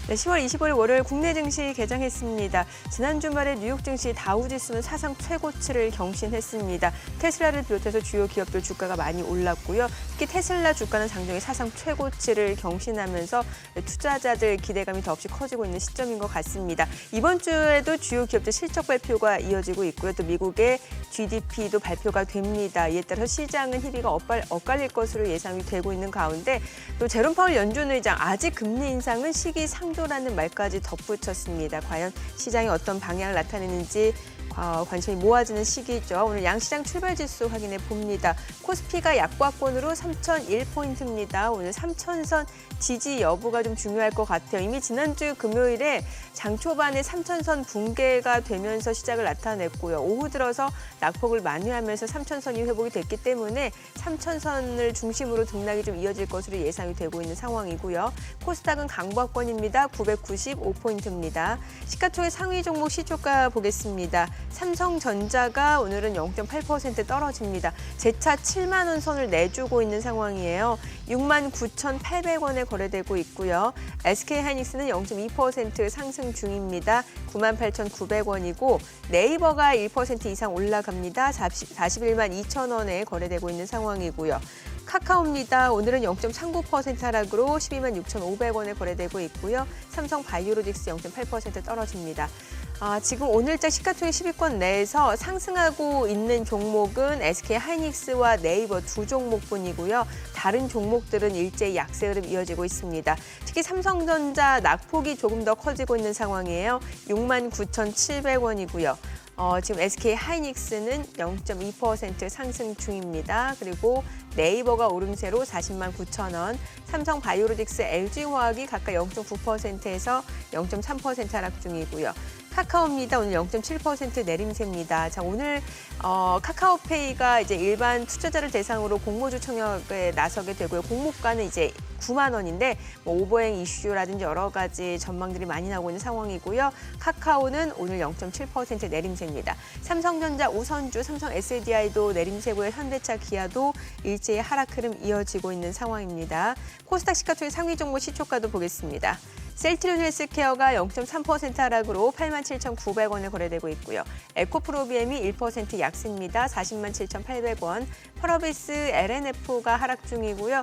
네, 10월 25일 월요일 국내 증시 개장했습니다. 지난 주말에 뉴욕 증시 다우지수는 사상 최고치를 경신했습니다. 테슬라를 비롯해서 주요 기업들 주가가 많이 올랐고요. 특히 테슬라 주가는 장중에 사상 최고치를 경신하면서 투자자들 기대감이 더없이 커지고 있는 시점인 것 같습니다. 이번 주에도 주요 기업들 실적 발표가 이어지고 있고요. 또 미국의 GDP도 발표가 됩니다. 이에 따라서 시장은 희비가 엇갈릴 것으로 예상이 되고 있는 가운데 또 제롬 파월 연준 의장 아직 금리 인상은 시기상조라는 말까지 덧붙였습니다. 과연 시장이 어떤 방향을 나타내는지 관심이 모아지는 시기죠. 오늘 양시장 출발 지수 확인해 봅니다. 코스피가 약과권으로 3001포인트입니다. 오늘 3000선 지지 여부가 좀 중요할 것 같아요. 이미 지난주 금요일에 장 초반에 3000선 붕괴가 되면서 시작을 나타냈고요. 오후 들어서 낙폭을 만회하면서 3000선이 회복이 됐기 때문에 3000선을 중심으로 등락이 좀 이어질 것으로 예상이 되고 있는 상황이고요. 코스닥은 강보합권입니다. 995포인트입니다. 시가총액 상위 종목 시초가 보겠습니다. 삼성전자가 오늘은 0.8% 떨어집니다. 재차 7만 원 선을 내주고 있는 상황이에요. 69,800원에 거래되고 있고요. SK하이닉스는 0.2% 상승 중입니다. 98,900원이고 네이버가 1% 이상 올라갑니다. 41만 2천원에 거래되고 있는 상황이고요. 카카오입니다. 오늘은 0.39% 하락으로 12만 6,500원에 거래되고 있고요. 삼성 바이오로직스 0.8% 떨어집니다. 지금 오늘자 시가총액 10위권 내에서 상승하고 있는 종목은 SK하이닉스와 네이버 두 종목뿐이고요. 다른 종목들은 일제히 약세 흐름 이어지고 있습니다. 특히 삼성전자 낙폭이 조금 더 커지고 있는 상황이에요. 69,700원이고요. 지금 SK하이닉스는 0.2% 상승 중입니다. 그리고 네이버가 오름세로 40만 9천원, 삼성 바이오로직스, LG화학이 각각 0.9%에서 0.3% 하락 중이고요. 카카오입니다. 오늘 0.7% 내림세입니다. 자, 오늘 카카오페이가 이제 일반 투자자를 대상으로 공모주 청약에 나서게 되고요. 공모가는 이제 9만 원인데 뭐 오버행 이슈라든지 여러 가지 전망들이 많이 나오고 있는 상황이고요. 카카오는 오늘 0.7% 내림세입니다. 삼성전자, 우선주, 삼성 SDI도 내림세고요. 현대차, 기아도 일제히 하락 흐름 이어지고 있는 상황입니다. 코스닥 시가총액 상위 종목 시초가도 보겠습니다. 셀트리온 헬스케어가 0.3% 하락으로 87,900원에 거래되고 있고요. 에코프로비엠이 1% 약세입니다. 407,800원. 펄어비스 LNF가 하락 중이고요.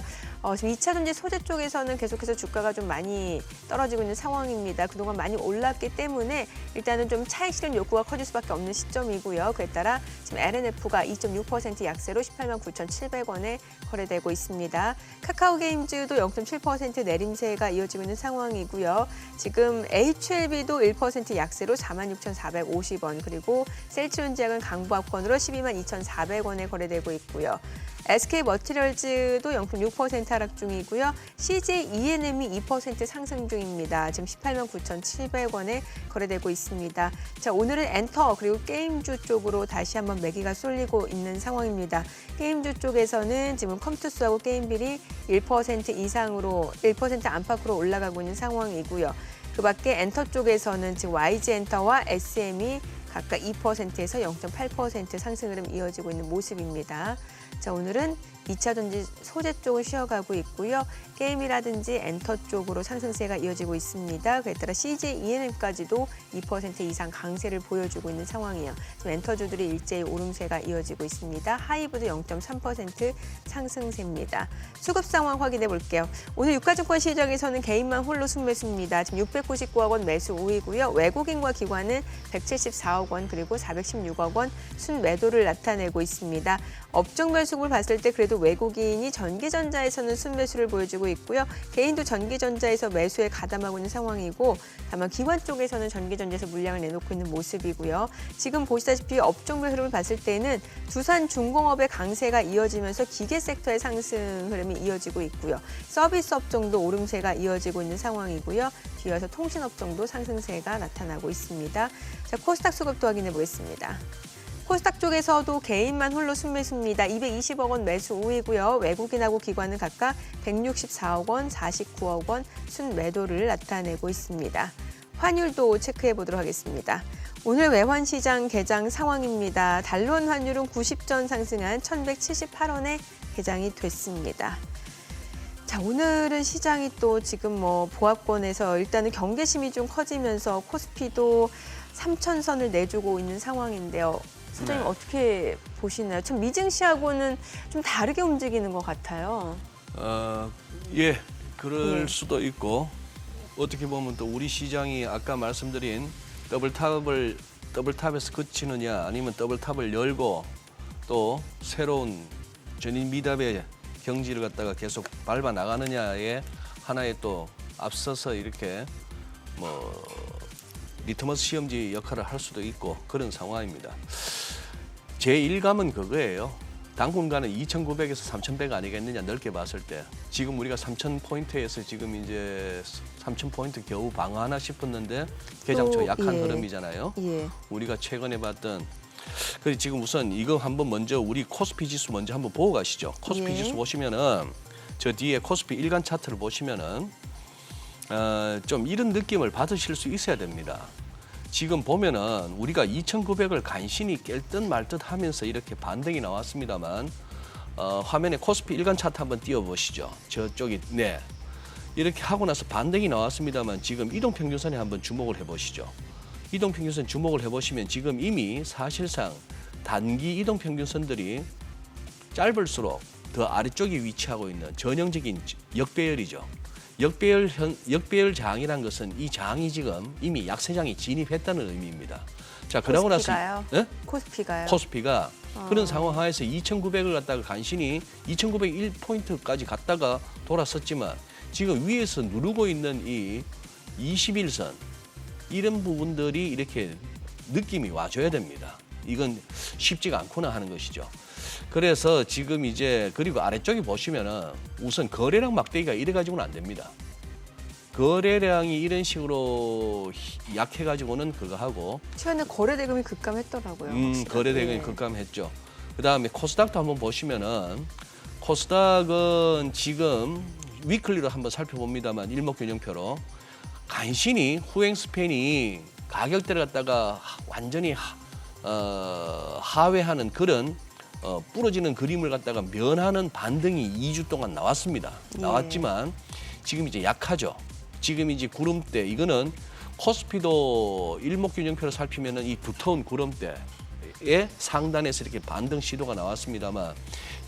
지금 2차 전지 소재 쪽에서는 계속해서 주가가 좀 많이 떨어지고 있는 상황입니다. 그동안 많이 올랐기 때문에 일단은 좀 차익 실현 욕구가 커질 수밖에 없는 시점이고요. 그에 따라 지금 LNF가 2.6% 약세로 18만 9,700원에 거래되고 있습니다. 카카오게임즈도 0.7% 내림세가 이어지고 있는 상황이고요. 지금 HLB도 1% 약세로 46,450원, 그리고 셀트리온제약은 강보합권으로 12만 2,400원에 거래되고 있고요. SK머티리얼즈도 0.6% 하락 중이고요. CJ ENM이 2% 상승 중입니다. 지금 18만 9,700원에 거래되고 있습니다. 자, 오늘은 엔터 그리고 게임주 쪽으로 다시 한번 매기가 쏠리고 있는 상황입니다. 게임주 쪽에서는 지금 컴투스하고 게임빌이 1% 이상으로 1% 안팎으로 올라가고 있는 상황이고요. 그 밖에 엔터 쪽에서는 지금 YG엔터와 SM이 각각 2%에서 0.8% 상승 흐름 이어지고 있는 모습입니다. 자, 오늘은 2차 전지 소재 쪽은 쉬어가고 있고요. 게임이라든지 엔터 쪽으로 상승세가 이어지고 있습니다. 그에 따라 CJ ENM까지도 2% 이상 강세를 보여주고 있는 상황이에요. 지금 엔터주들이 일제히 오름세가 이어지고 있습니다. 하이브도 0.3% 상승세입니다. 수급 상황 확인해 볼게요. 오늘 유가증권 시장에서는 개인만 홀로 순매수입니다. 지금 699억 원 매수 우위고요. 외국인과 기관은 174억 원 그리고 416억 원 순매도를 나타내고 있습니다. 업종별 수급을 봤을 때 그래도 외국인이 전기전자에서는 순매수를 보여주고 있고요. 개인도 전기전자에서 매수에 가담하고 있는 상황이고 다만 기관 쪽에서는 전기전자에서 물량을 내놓고 있는 모습이고요. 지금 보시다시피 업종별 흐름을 봤을 때는 두산중공업의 강세가 이어지면서 기계 섹터의 상승 흐름이 이어지고 있고요. 서비스 업종도 오름세가 이어지고 있는 상황이고요. 뒤이어서 통신업종도 상승세가 나타나고 있습니다. 자, 코스닥 수급도 확인해 보겠습니다. 코스닥 쪽에서도 개인만 홀로 순매수입니다. 220억 원 매수 우위고요. 외국인하고 기관은 각각 164억 원, 49억 원 순매도를 나타내고 있습니다. 환율도 체크해 보도록 하겠습니다. 오늘 외환시장 개장 상황입니다. 달러원 환율은 90전 상승한 1,178원에 개장이 됐습니다. 자, 오늘은 시장이 또 지금 보합권에서 일단은 경계심이 좀 커지면서 코스피도 3,000선을 내주고 있는 상황인데요. 사장님 어떻게 보시나요? 참 미증시하고는 좀 다르게 움직이는 것 같아요.
예, 그럴 수도 있고 어떻게 보면 또 우리 시장이 아까 말씀드린 더블탑에서 그치느냐 아니면 더블탑을 열고 또 새로운 전인 미답의 경지를 갖다가 계속 밟아 나가느냐에 하나의 또 앞서서 이렇게 리트머스 시험지 역할을 할 수도 있고 그런 상황입니다. 제 일감은 그거예요. 당분간은 2,900에서 3,100 아니겠느냐 넓게 봤을 때 지금 우리가 3,000포인트에서 지금 이제 3,000포인트 겨우 방어하나 싶었는데 개장초 약한 흐름이잖아요.
예.
우리가 최근에 봤던 그래서 지금 우선 이거 한번 먼저 우리 코스피 지수 먼저 한번 보고 가시죠. 코스피 지수 보시면은 저 뒤에 코스피 일간 차트를 보시면은 좀 이런 느낌을 받으실 수 있어야 됩니다. 지금 보면은 우리가 2,900을 간신히 깰 듯 말 듯 하면서 이렇게 반등이 나왔습니다만 화면에 코스피 일간 차트 한번 띄워보시죠. 저쪽이 이렇게 하고 나서 반등이 나왔습니다만 지금 이동평균선에 한번 주목을 해보시죠. 이동평균선 주목을 해보시면 지금 이미 사실상 단기 이동평균선들이 짧을수록 더 아래쪽에 위치하고 있는 전형적인 역배열이죠. 역배열 장이라는 것은 이 장이 지금 이미 약세장이 진입했다는 의미입니다. 자, 그러고 나서 코스피가 그런 상황 하에서 2,900을 갖다가 간신히 2,901포인트까지 갔다가 돌았었지만 지금 위에서 누르고 있는 이 21선 이런 부분들이 이렇게 느낌이 와줘야 됩니다. 이건 쉽지가 않구나 하는 것이죠. 그래서 지금 이제 그리고 아래쪽에 보시면은 우선 거래량 막대기가 이래 가지고는 안 됩니다. 거래량이 이런 식으로 약해 가지고는 그거 하고
최근에 거래 대금이 급감했더라고요.
거래 대금이 급감했죠. 그다음에 코스닥도 한번 보시면은 코스닥은 지금 위클리로 한번 살펴봅니다만 일목균형표로 간신히 후행 스팬이 가격대를 갖다가 완전히 하회하는 그런 부러지는 그림을 갖다가 면하는 반등이 2주 동안 나왔습니다. 나왔지만 지금 이제 약하죠. 지금 이제 구름대 이거는 코스피도 일목균형표를 살피면은 이 두터운 구름대의 상단에서 이렇게 반등 시도가 나왔습니다만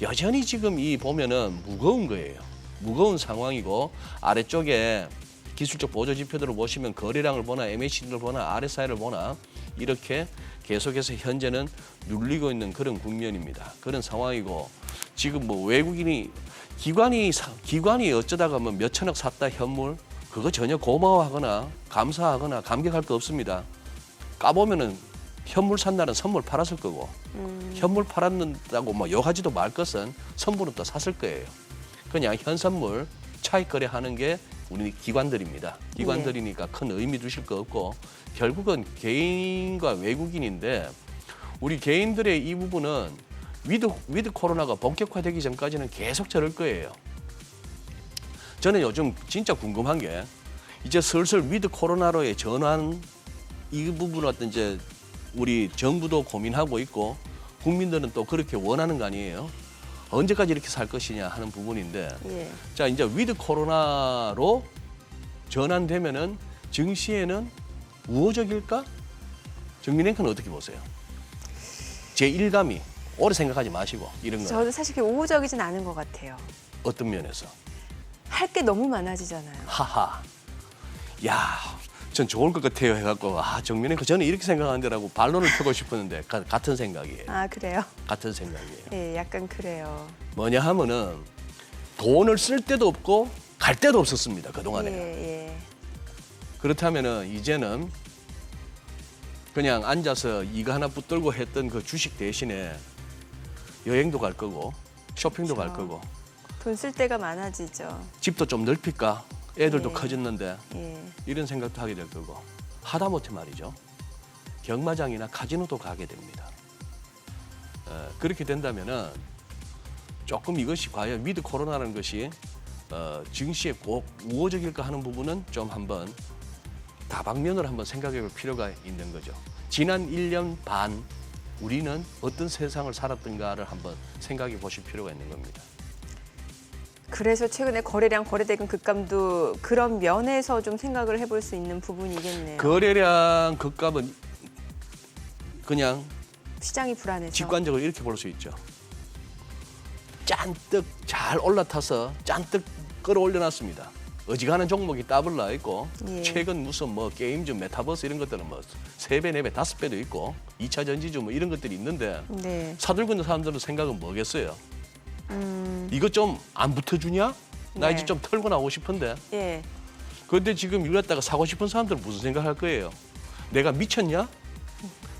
여전히 지금 이 보면은 무거운 거예요. 무거운 상황이고 아래쪽에 기술적 보조 지표들을 보시면 거래량을 보나 MACD를 보나 RSI를 보나 이렇게 계속해서 현재는 눌리고 있는 그런 국면입니다. 그런 상황이고 지금 외국인이 기관이 어쩌다가 몇 천억 샀다 현물 그거 전혀 고마워하거나 감사하거나 감격할 거 없습니다. 까보면은 현물 산다는 선물 팔았을 거고 현물 팔았다고 욕하지도 말 것은 선물은 또 샀을 거예요. 그냥 현선물 차익 거래하는 게 우리 기관들입니다. 기관들이니까 큰 의미 두실 거 없고 결국은 개인과 외국인인데 우리 개인들의 이 부분은 위드 코로나가 본격화되기 전까지는 계속 저럴 거예요. 저는 요즘 진짜 궁금한 게 이제 슬슬 위드 코로나로의 전환 이 부분 어떤 이제 우리 정부도 고민하고 있고 국민들은 또 그렇게 원하는 거 아니에요. 언제까지 이렇게 살 것이냐 하는 부분인데
예.
자 이제 위드 코로나로 전환되면은 증시에는 우호적일까? 정민행크는 어떻게 보세요? 제 일감이 오래 생각하지 마시고 이런 거
저도 사실 그렇게 우호적이진 않은 것 같아요.
어떤 면에서
할 게 너무 많아지잖아요.
하하 야 전 좋을 것 같아요 해갖고 정민행크 저는 이렇게 생각하는데라고 반론을 펴고 싶었는데 같은 생각이에요.
아, 그래요?
같은 생각이에요.
예, 약간 그래요.
뭐냐 하면은 돈을 쓸 데도 없고 갈 데도 없었습니다 그동안에.
예.
그렇다면은 이제는 그냥 앉아서 이거 하나 붙들고 했던 그 주식 대신에 여행도 갈 거고 쇼핑도 갈
그렇죠.
거고
돈 쓸 데가 많아지죠.
집도 좀 넓힐까? 애들도
예.
커졌는데
예.
이런 생각도 하게 될 거고 하다못해 말이죠. 경마장이나 카지노도 가게 됩니다. 그렇게 된다면은 조금 이것이 과연 위드 코로나라는 것이 증시에 꼭 우호적일까 하는 부분은 좀 한번 다방면으로 한번 생각해 볼 필요가 있는 거죠. 지난 1년 반 우리는 어떤 세상을 살았던가를 한번 생각해 보실 필요가 있는 겁니다.
그래서 최근에 거래량, 거래대금 급감도 그런 면에서 좀 생각을 해볼 수 있는 부분이겠네요.
거래량 급감은 그냥
시장이 불안해서.
직관적으로 이렇게 볼 수 있죠. 잔뜩 잘 올라타서 잔뜩 끌어올려놨습니다. 어지간한 종목이 더블 나 있고
예.
최근 무슨 뭐 게임즈, 메타버스 이런 것들은 뭐 3배, 4배, 5배도 있고 2차 전지주 뭐 이런 것들이 있는데
네.
사들고 있는 사람들은 생각은 뭐겠어요? 이거 좀 안 붙어주냐? 나
네.
이제 좀 털고 나오고 싶은데.
예.
그런데 지금 이거 갖다가 사고 싶은 사람들은 무슨 생각할 거예요? 내가 미쳤냐?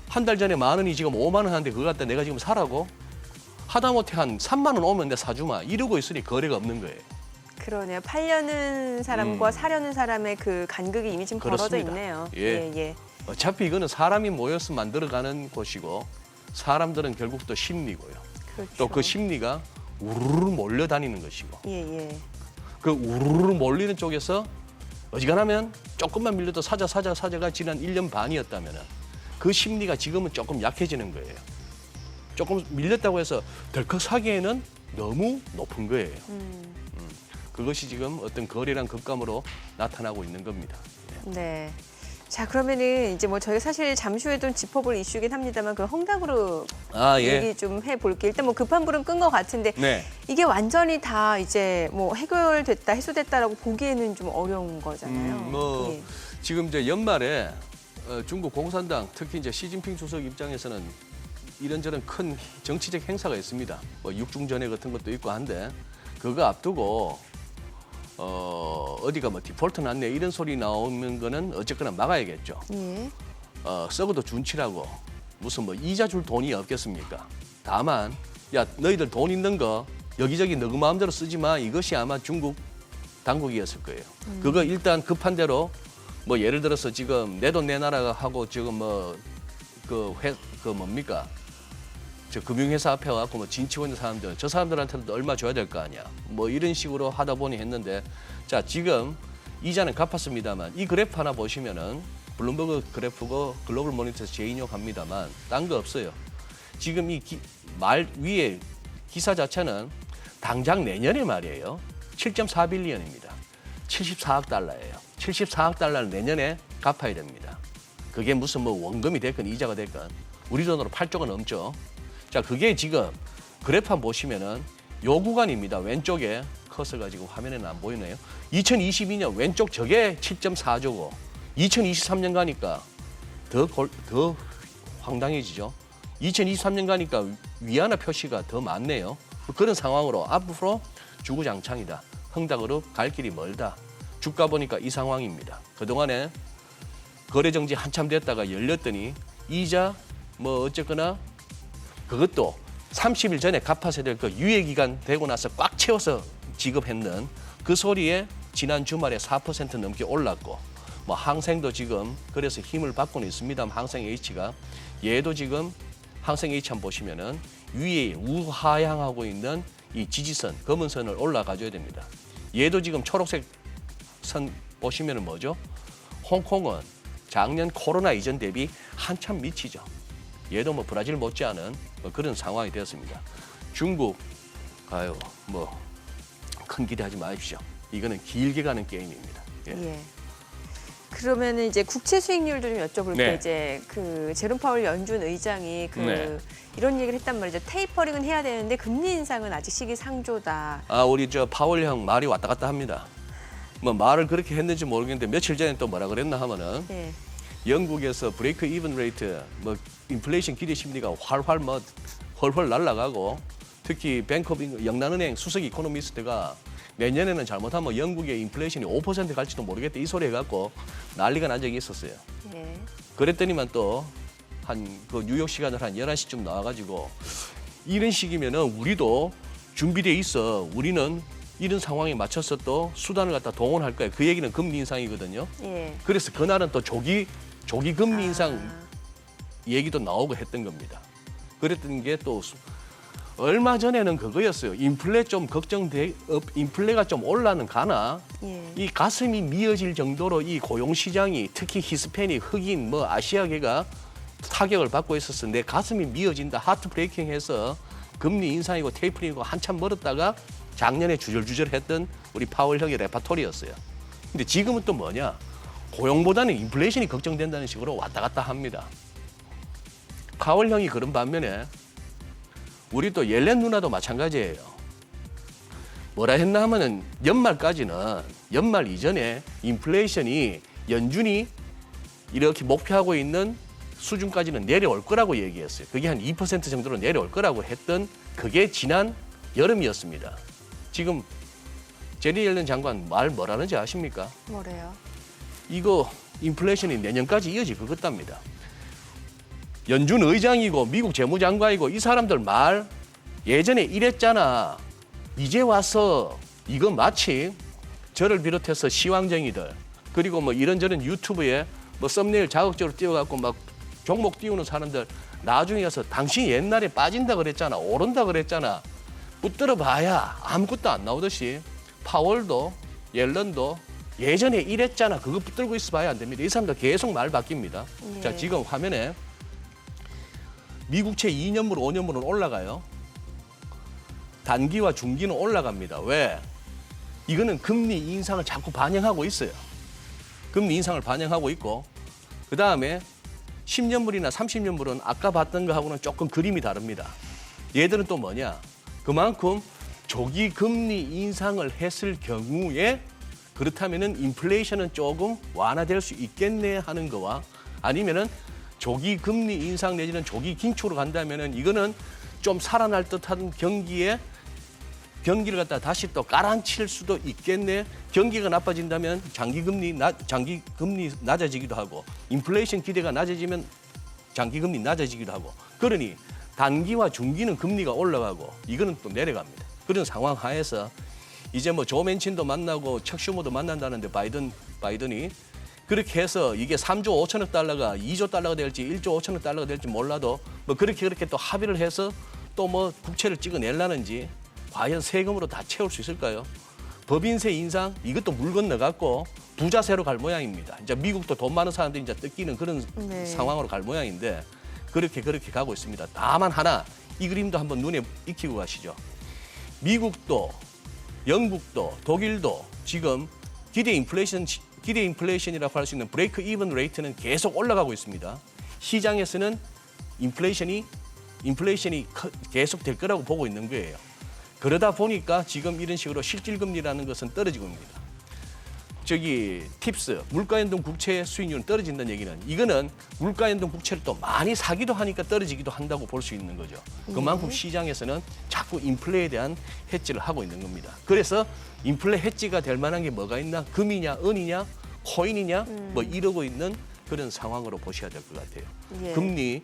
한 달 전에 10,000원이 지금 50,000원 하는데 그거 갖다 내가 지금 사라고? 하다못해 한 30,000원 오면 내가 사주마. 이러고 있으니 거래가 없는 거예요.
그러네요. 팔려는 사람과 사려는 사람의 그 간극이 이미 지금 벌어져
그렇습니다.
있네요.
예. 어차피 이거는 사람이 모여서 만들어가는 곳이고 사람들은 결국 또 심리고요.
그렇죠.
또 그 심리가 우르르 몰려다니는 것이고
예.
그 우르르 몰리는 쪽에서 어지간하면 조금만 밀려도 사자가 지난 1년 반이었다면 그 심리가 지금은 조금 약해지는 거예요. 조금 밀렸다고 해서 덜컥 사기에는 너무 높은 거예요. 그것이 지금 어떤 거래량 급감으로 나타나고 있는 겁니다.
네. 자, 그러면은 이제 뭐 저희가 사실 잠시 후에 좀 짚어볼 이슈긴 합니다만 그 헝다그룹 얘기 좀 해볼게요. 일단 뭐 급한 불은 끈 것 같은데
네.
이게 완전히 다 이제 뭐 해결됐다, 해소됐다라고 보기에는 좀 어려운 거잖아요. 예.
지금 이제 연말에 중국 공산당 특히 이제 시진핑 주석 입장에서는 이런저런 큰 정치적 행사가 있습니다. 뭐 육중전회 같은 것도 있고 한데 그거 앞두고 어디가 뭐 디폴트 났네 이런 소리 나오는 거는 어쨌거나 막아야겠죠.
예.
썩어도 준치라고 무슨 뭐 이자 줄 돈이 없겠습니까? 다만 야 너희들 돈 있는 거 여기저기 너그 마음대로 쓰지 마. 이것이 아마 중국 당국이었을 거예요. 그거 일단 급한 대로 뭐 예를 들어서 지금 내 돈 내놔라 하고 지금 뭐 그 뭡니까? 저 금융회사 앞에 와갖고 뭐 진치고 있는 사람들, 저 사람들한테도 얼마 줘야 될 거 아니야. 뭐 이런 식으로 하다 보니 했는데, 자 지금 이자는 갚았습니다만 이 그래프 하나 보시면은 블룸버그 그래프고 글로벌 모니터에서 재인용합니다만 딴 거 없어요. 지금 이 말 위에 기사 자체는 당장 내년에 말이에요. 7.4빌리언입니다. 74억 달러예요. 74억 달러를 내년에 갚아야 됩니다. 그게 무슨 뭐 원금이 됐건 이자가 됐건 우리 돈으로 8조가 넘죠. 자, 그게 지금 그래프 한번 보시면은 요 구간입니다. 왼쪽에 커서가 지금 화면에는 안 보이네요. 2022년 왼쪽 저게 7.4조고 2023년 가니까 더 황당해지죠. 2023년 가니까 위안화 표시가 더 많네요. 그런 상황으로 앞으로 주구장창이다. 헝다그룹 갈 길이 멀다. 주가 보니까 이 상황입니다. 그동안에 거래정지 한참 됐다가 열렸더니 이자 뭐 어쨌거나 그것도 30일 전에 갚아야 될 그 유예기간 되고 나서 꽉 채워서 지급했는 그 소리에 지난 주말에 4% 넘게 올랐고 뭐 항생도 지금 그래서 힘을 받고는 있습니다만 항생 H가 얘도 지금 항생 H 한번 보시면은 위에 우하향하고 있는 이 지지선 검은 선을 올라가줘야 됩니다. 얘도 지금 초록색 선 보시면은 뭐죠? 홍콩은 작년 코로나 이전 대비 한참 미치죠. 얘도 뭐 브라질 못지않은 뭐 그런 상황이 되었습니다. 중국, 아유 뭐 큰 기대하지 마십시오. 이거는 길게 가는 게임입니다. 예.
예. 그러면은 이제 국채 수익률도 좀 여쭤볼게요.
네.
이제 그 제롬 파월 연준 의장이
네.
이런 얘기를 했단 말이죠. 테이퍼링은 해야 되는데 금리 인상은 아직 시기상조다.
아 우리 저 파월 형 말이 왔다 갔다 합니다. 뭐 말을 그렇게 했는지 모르겠는데 며칠 전에 또 뭐라 그랬나 하면은
예.
영국에서 브레이크 이븐 레이트 뭐 인플레이션 기대 심리가 활활 뭐 헐헐 날아가고 특히 뱅크 오브 영란은행 수석 이코노미스트가 내년에는 잘못하면 영국의 인플레이션이 5% 갈지도 모르겠다 이 소리 해갖고 난리가 난 적이 있었어요.
예.
그랬더니만 또 한 그 뉴욕 시간으로 한 11시쯤 나와가지고 이런 식이면은 우리도 준비돼 있어. 우리는 이런 상황에 맞춰서 또 수단을 갖다 동원할 거야. 그 얘기는 금리 인상이거든요.
예.
그래서 그날은 또 조기 금리 인상 얘기도 나오고 했던 겁니다. 그랬던 게 또 얼마 전에는 그거였어요. 인플레 좀 인플레가 좀 올라는 가나
예.
이 가슴이 미어질 정도로 이 고용 시장이 특히 히스패닉, 흑인, 뭐 아시아계가 타격을 받고 있어서 내 가슴이 미어진다. 하트 브레이킹해서 금리 인상이고 테이퍼링이고 한참 멀었다가 작년에 주절주절했던 우리 파월 형의 레파토리였어요. 근데 지금은 또 뭐냐? 고용보다는 인플레이션이 걱정된다는 식으로 왔다 갔다 합니다. 파월 형이 그런 반면에 우리 또 옐렌 누나도 마찬가지예요. 뭐라 했나 하면은 연말 이전에 인플레이션이 연준이 이렇게 목표하고 있는 수준까지는 내려올 거라고 얘기했어요. 그게 한 2% 정도로 내려올 거라고 했던 그게 지난 여름이었습니다. 지금 제니 옐렌 장관 말 뭐라는지 아십니까?
뭐래요?
이거 인플레이션이 내년까지 이어질 것 같답니다. 연준 의장이고 미국 재무장관이고 이 사람들 말 예전에 이랬잖아. 이제 와서 이거 마치 저를 비롯해서 시황쟁이들 그리고 뭐 이런저런 유튜브에 뭐 썸네일 자극적으로 띄워갖고 막 종목 띄우는 사람들 나중에 가서 당신 옛날에 빠진다 그랬잖아. 오른다 그랬잖아. 붙들어 봐야 아무것도 안 나오듯이 파월도 옐런도 예전에 이랬잖아. 그거 붙들고 있어 봐야 안 됩니다. 이 사람들 계속 말 바뀝니다.
예.
자, 지금 화면에 미국채 2년물, 5년물은 올라가요. 단기와 중기는 올라갑니다. 왜? 이거는 금리 인상을 자꾸 반영하고 있어요. 금리 인상을 반영하고 있고 그다음에 10년물이나 30년물은 아까 봤던 거하고는 조금 그림이 다릅니다. 얘들은 또 뭐냐? 그만큼 조기 금리 인상을 했을 경우에 그렇다면은 인플레이션은 조금 완화될 수 있겠네 하는 거와 아니면은 조기 금리 인상 내지는 조기 긴축으로 간다면은 이거는 좀 살아날 듯한 경기를 갖다 다시 또 깔아앉힐 수도 있겠네. 경기가 나빠진다면 장기 금리 낮아지기도 하고 인플레이션 기대가 낮아지면 장기 금리 낮아지기도 하고 그러니 단기와 중기는 금리가 올라가고 이거는 또 내려갑니다. 그런 상황 하에서 이제 뭐 조 맨친도 만나고 척 슈머도 만난다는데 바이든이 그렇게 해서 이게 3조 5천억 달러가 2조 달러가 될지 1조 5천억 달러가 될지 몰라도 뭐 그렇게 또 합의를 해서 또 뭐 국채를 찍어내려는지 과연 세금으로 다 채울 수 있을까요? 법인세 인상 이것도 물 건너갔고 부자세로 갈 모양입니다. 이제 미국도 돈 많은 사람들이 이제 뜯기는 그런
네.
상황으로 갈 모양인데 그렇게 가고 있습니다. 다만 하나 이 그림도 한번 눈에 익히고 가시죠. 미국도 영국도 독일도 지금 기대 인플레이션이라고 할 수 있는 브레이크 이븐 레이트는 계속 올라가고 있습니다. 시장에서는 인플레이션이 계속 될 거라고 보고 있는 거예요. 그러다 보니까 지금 이런 식으로 실질금리라는 것은 떨어지고 있습니다. 팁스, 물가연동 국채 수익률은 떨어진다는 얘기는 이거는 물가연동 국채를 또 많이 사기도 하니까 떨어지기도 한다고 볼 수 있는 거죠. 그만큼 시장에서는 자꾸 인플레에 대한 해지를 하고 있는 겁니다. 그래서 인플레 해지가 될 만한 게 뭐가 있나? 금이냐, 은이냐, 코인이냐 뭐 이러고 있는 그런 상황으로 보셔야 될 것 같아요.
예.
금리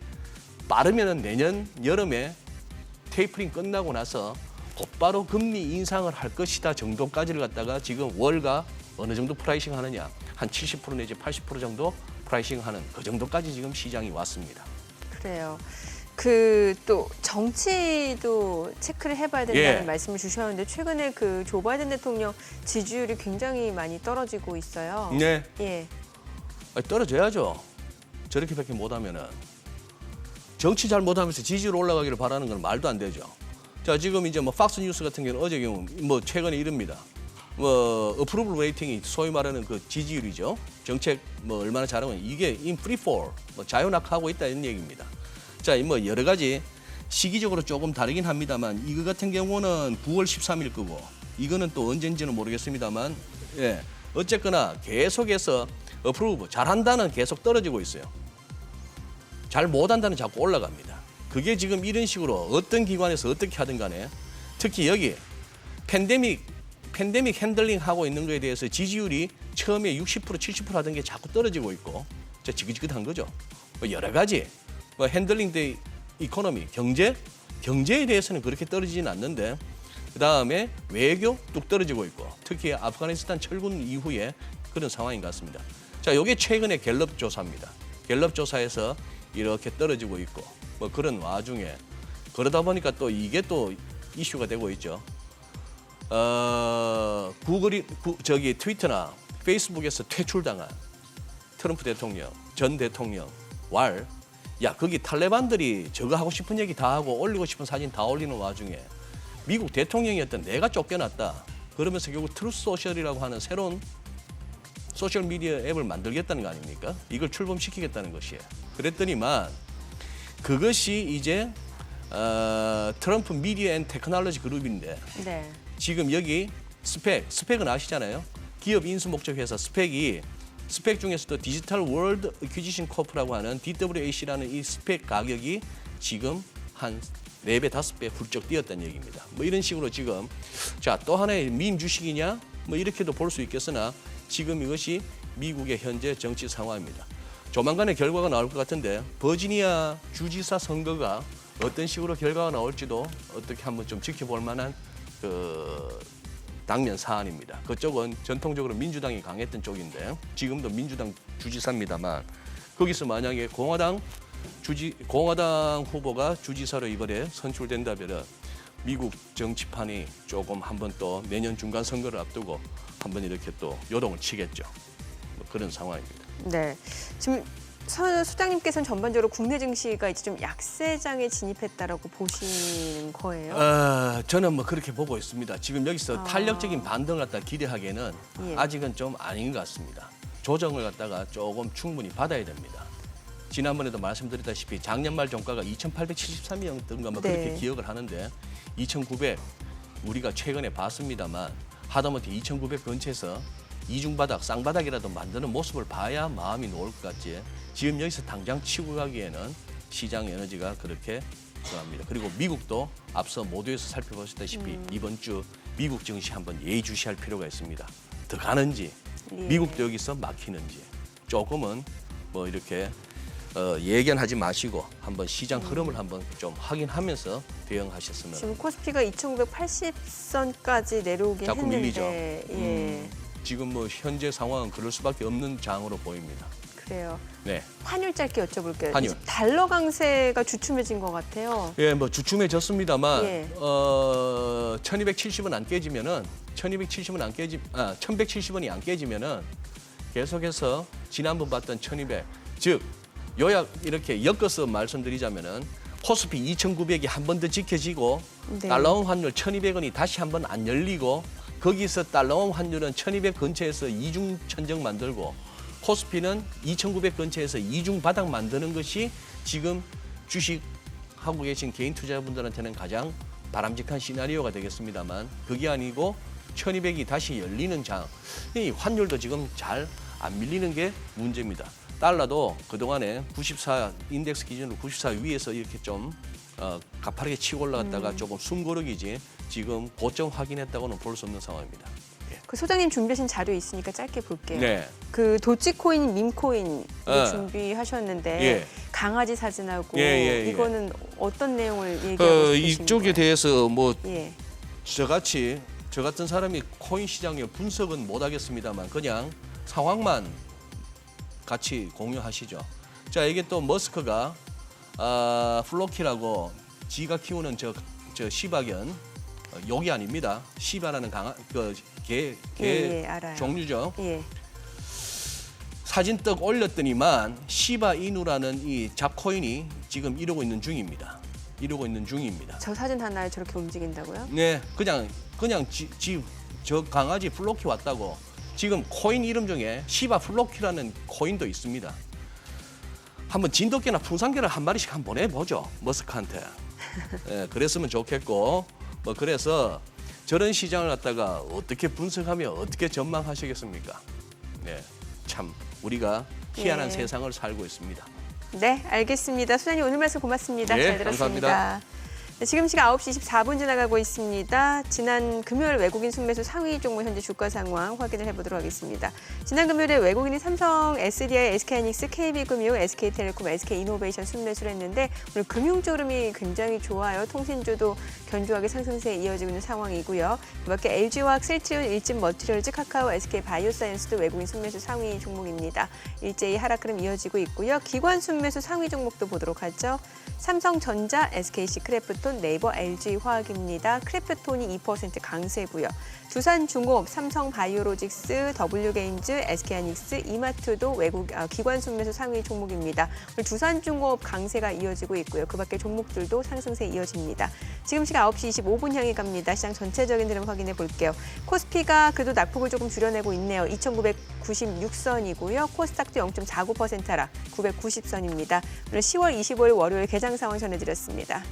빠르면은 내년 여름에 테이퍼링 끝나고 나서 곧바로 금리 인상을 할 것이다 정도까지를 갖다가 지금 월가 어느 정도 프라이싱 하느냐 한 70% 내지 80% 정도 프라이싱 하는 그 정도까지 지금 시장이 왔습니다.
그래요. 또 정치도 체크를 해봐야 된다는
예.
말씀을 주셨는데 최근에 그 조 바이든 대통령 지지율이 굉장히 많이 떨어지고 있어요.
네.
예.
떨어져야죠. 저렇게밖에 못하면은 정치 잘 못하면서 지지율 올라가기를 바라는 건 말도 안 되죠. 자, 지금 이제 뭐 팍스 뉴스 같은 경우는 어제 경우 뭐 최근에 이릅니다. 뭐 어프로블 레이팅이 소위 말하는 그 지지율이죠. 정책 뭐 얼마나 잘하고 이게 in free fall 뭐 자유낙하하고 있다 이런 얘기입니다. 자, 뭐 여러 가지 시기적으로 조금 다르긴 합니다만 이거 같은 경우는 9월 13일 거고 이거는 또 언제인지는 모르겠습니다만 예. 어쨌거나 계속해서 어프로브 잘한다는 계속 떨어지고 있어요. 잘 못한다는 자꾸 올라갑니다. 그게 지금 이런 식으로 어떤 기관에서 어떻게 하든 간에 특히 여기 팬데믹 핸들링 하고 있는 거에 대해서 지지율이 처음에 60% 70% 하던 게 자꾸 떨어지고 있고 진짜 지긋지긋한 거죠. 뭐 여러 가지 뭐 핸들링 대 이코노미 경제에 대해서는 그렇게 떨어지진 않는데 그다음에 외교 뚝 떨어지고 있고 특히 아프가니스탄 철군 이후에 그런 상황인 것 같습니다. 자, 이게 최근에 갤럽 조사입니다. 갤럽 조사에서 이렇게 떨어지고 있고 뭐 그런 와중에 그러다 보니까 또 이게 또 이슈가 되고 있죠. 트위터나 페이스북에서 퇴출당한 트럼프 대통령, 전 대통령 야, 거기 탈레반들이 저거 하고 싶은 얘기 다 하고 올리고 싶은 사진 다 올리는 와중에 미국 대통령이었던 내가 쫓겨났다. 그러면서 결국 트루스 소셜이라고 하는 새로운 소셜 미디어 앱을 만들겠다는 거 아닙니까? 이걸 출범시키겠다는 것이에요. 그랬더니만 그것이 이제 트럼프 미디어 앤 테크놀로지 그룹인데
네.
지금 여기 스펙은 아시잖아요. 기업 인수 목적 회사 스펙 중에서도 디지털 월드 어퀴지션 코프라고 하는 DWAC라는 이 스펙 가격이 지금 한 4배, 5배 훌쩍 뛰었다는 얘기입니다. 뭐 이런 식으로 지금 자, 또 하나의 밈 주식이냐? 뭐 이렇게도 볼 수 있겠으나 지금 이것이 미국의 현재 정치 상황입니다. 조만간에 결과가 나올 것 같은데 버지니아 주지사 선거가 어떤 식으로 결과가 나올지도 어떻게 한번 좀 지켜볼 만한 당면 사안입니다. 그쪽은 전통적으로 민주당이 강했던 쪽인데 지금도 민주당 주지사입니다만 거기서 만약에 공화당 후보가 주지사로 이번에 선출된다면 미국 정치판이 조금 한번 또 내년 중간 선거를 앞두고 한번 이렇게 또 요동을 치겠죠. 뭐 그런 상황입니다.
네. 지금 소장님께서는 전반적으로 국내 증시가 이제 좀 약세장에 진입했다라고 보시는 거예요?
저는 뭐 그렇게 보고 있습니다. 지금 여기서 탄력적인 반등을 갖다 기대하기에는
예.
아직은 좀 아닌 것 같습니다. 조정을 갖다가 조금 충분히 받아야 됩니다. 지난번에도 말씀드렸다시피 작년 말 종가가 2,873이었던가 뭐
네.
그렇게 기억을 하는데 2,900 우리가 최근에 봤습니다만 하다못해 2,900 근처에서 이중바닥, 쌍바닥이라도 만드는 모습을 봐야 마음이 놓을 것 같지. 지금 여기서 당장 치고 가기에는 시장 에너지가 그렇게 들어갑니다. 그리고 미국도 앞서 모두에서 살펴보셨다시피 이번 주 미국 증시 한번 예의주시할 필요가 있습니다. 더 가는지,
예.
미국도 여기서 막히는지 조금은 뭐 이렇게 예견하지 마시고 한번 시장 흐름을 한번 좀 확인하면서 대응하셨으면.
지금 코스피가 2,980선까지 내려오긴
자꾸
했는데
밀리죠.
예.
지금 뭐 현재 상황은 그럴 수밖에 없는 장으로 보입니다.
그래요.
네.
환율 짧게 여쭤볼게요.
환율.
이제 달러 강세가 주춤해진 것 같아요.
예, 뭐 주춤해졌습니다만
예.
1270원 안 깨지면은 1170원이 안 깨지면은 계속해서 지난번 봤던 1200, 즉 요약 이렇게 엮어서 말씀드리자면은 코스피 2,900이 한 번 더 지켜지고
네.
달러원 환율 1,200원이 다시 한번 안 열리고 거기서 달러원 환율은 1,200 근처에서 이중 천정 만들고 코스피는 2,900 근처에서 이중 바닥 만드는 것이 지금 주식 하고 계신 개인 투자자분들한테는 가장 바람직한 시나리오가 되겠습니다만 그게 아니고 1,200이 다시 열리는 장, 이 환율도 지금 잘 안 밀리는 게 문제입니다. 달러도 그동안에 94 인덱스 기준으로 94 위에서 이렇게 좀 가파르게 치고 올라갔다가 조금 숨고르기지 지금 고점 확인했다고는 볼 수 없는 상황입니다.
그 소장님 준비하신 자료 있으니까 짧게 볼게요.
네.
그 도치코인, 밈코인 준비하셨는데
예.
강아지 사진하고
예.
이거는 어떤 내용을 얘기하고 싶으신
이쪽에
거예요?
대해서 뭐
예.
저 같은 사람이 코인 시장의 분석은 못 하겠습니다만 그냥 상황만 같이 공유하시죠. 자, 이게 또 머스크가 플로키라고 지가 키우는 저 시바견 욕이 아닙니다. 시바라는 개
예, 알아요.
종류죠.
예.
사진 떡 올렸더니만 시바 이누라는 이 잡코인이 지금 이러고 있는 중입니다. 이러고 있는 중입니다.
저 사진 하나에 저렇게 움직인다고요?
네, 그냥 저 강아지 플로키 왔다고 지금 코인 이름 중에 시바 플로키라는 코인도 있습니다. 한번 진돗개나 풍산개를 한 마리씩 한번 보내보죠. 머스크한테. 네, 그랬으면 좋겠고 뭐 그래서 저런 시장을 갖다가 어떻게 분석하며 어떻게 전망하시겠습니까? 네, 참 우리가 희한한
네.
세상을 살고 있습니다.
네, 알겠습니다. 수장님 오늘 말씀 고맙습니다.
예,
잘 들었습니다.
감사합니다.
네, 지금 시각 9시 24분 지나가고 있습니다. 지난 금요일 외국인 순매수 상위 종목 현재 주가 상황 확인을 해보도록 하겠습니다. 지난 금요일에 외국인이 삼성, SDI, SK하이닉스, KB금융, SK텔레콤, SK이노베이션 순매수를 했는데 오늘 금융 흐름이 굉장히 좋아요. 통신주도 견조하게 상승세에 이어지고 있는 상황이고요. 그밖에 LG화학, 셀트리온, 일진머티리얼즈, 카카오, SK바이오사이언스도 외국인 순매수 상위 종목입니다. 일제히 하락 흐름 이어지고 있고요. 기관 순매수 상위 종목도 보도록 하죠. 삼성전자, SK시크래프톤, 네이버, LG화학입니다. 크래프톤이 2% 강세고요. 두산중공업, 삼성바이오로직스, W게임즈, SK하이닉스, 이마트도 기관 순매수 상위 종목입니다. 오늘 두산중공업 강세가 이어지고 있고요. 그밖에 종목들도 상승세 이어집니다. 지금 시각 9시 25분 향해 갑니다. 시장 전체적인 흐름 확인해 볼게요. 코스피가 그래도 낙폭을 조금 줄여내고 있네요. 2,996선이고요. 코스닥도 0.49% 하락, 990선입니다. 오늘 10월 25일 월요일 개장 상황 전해드렸습니다.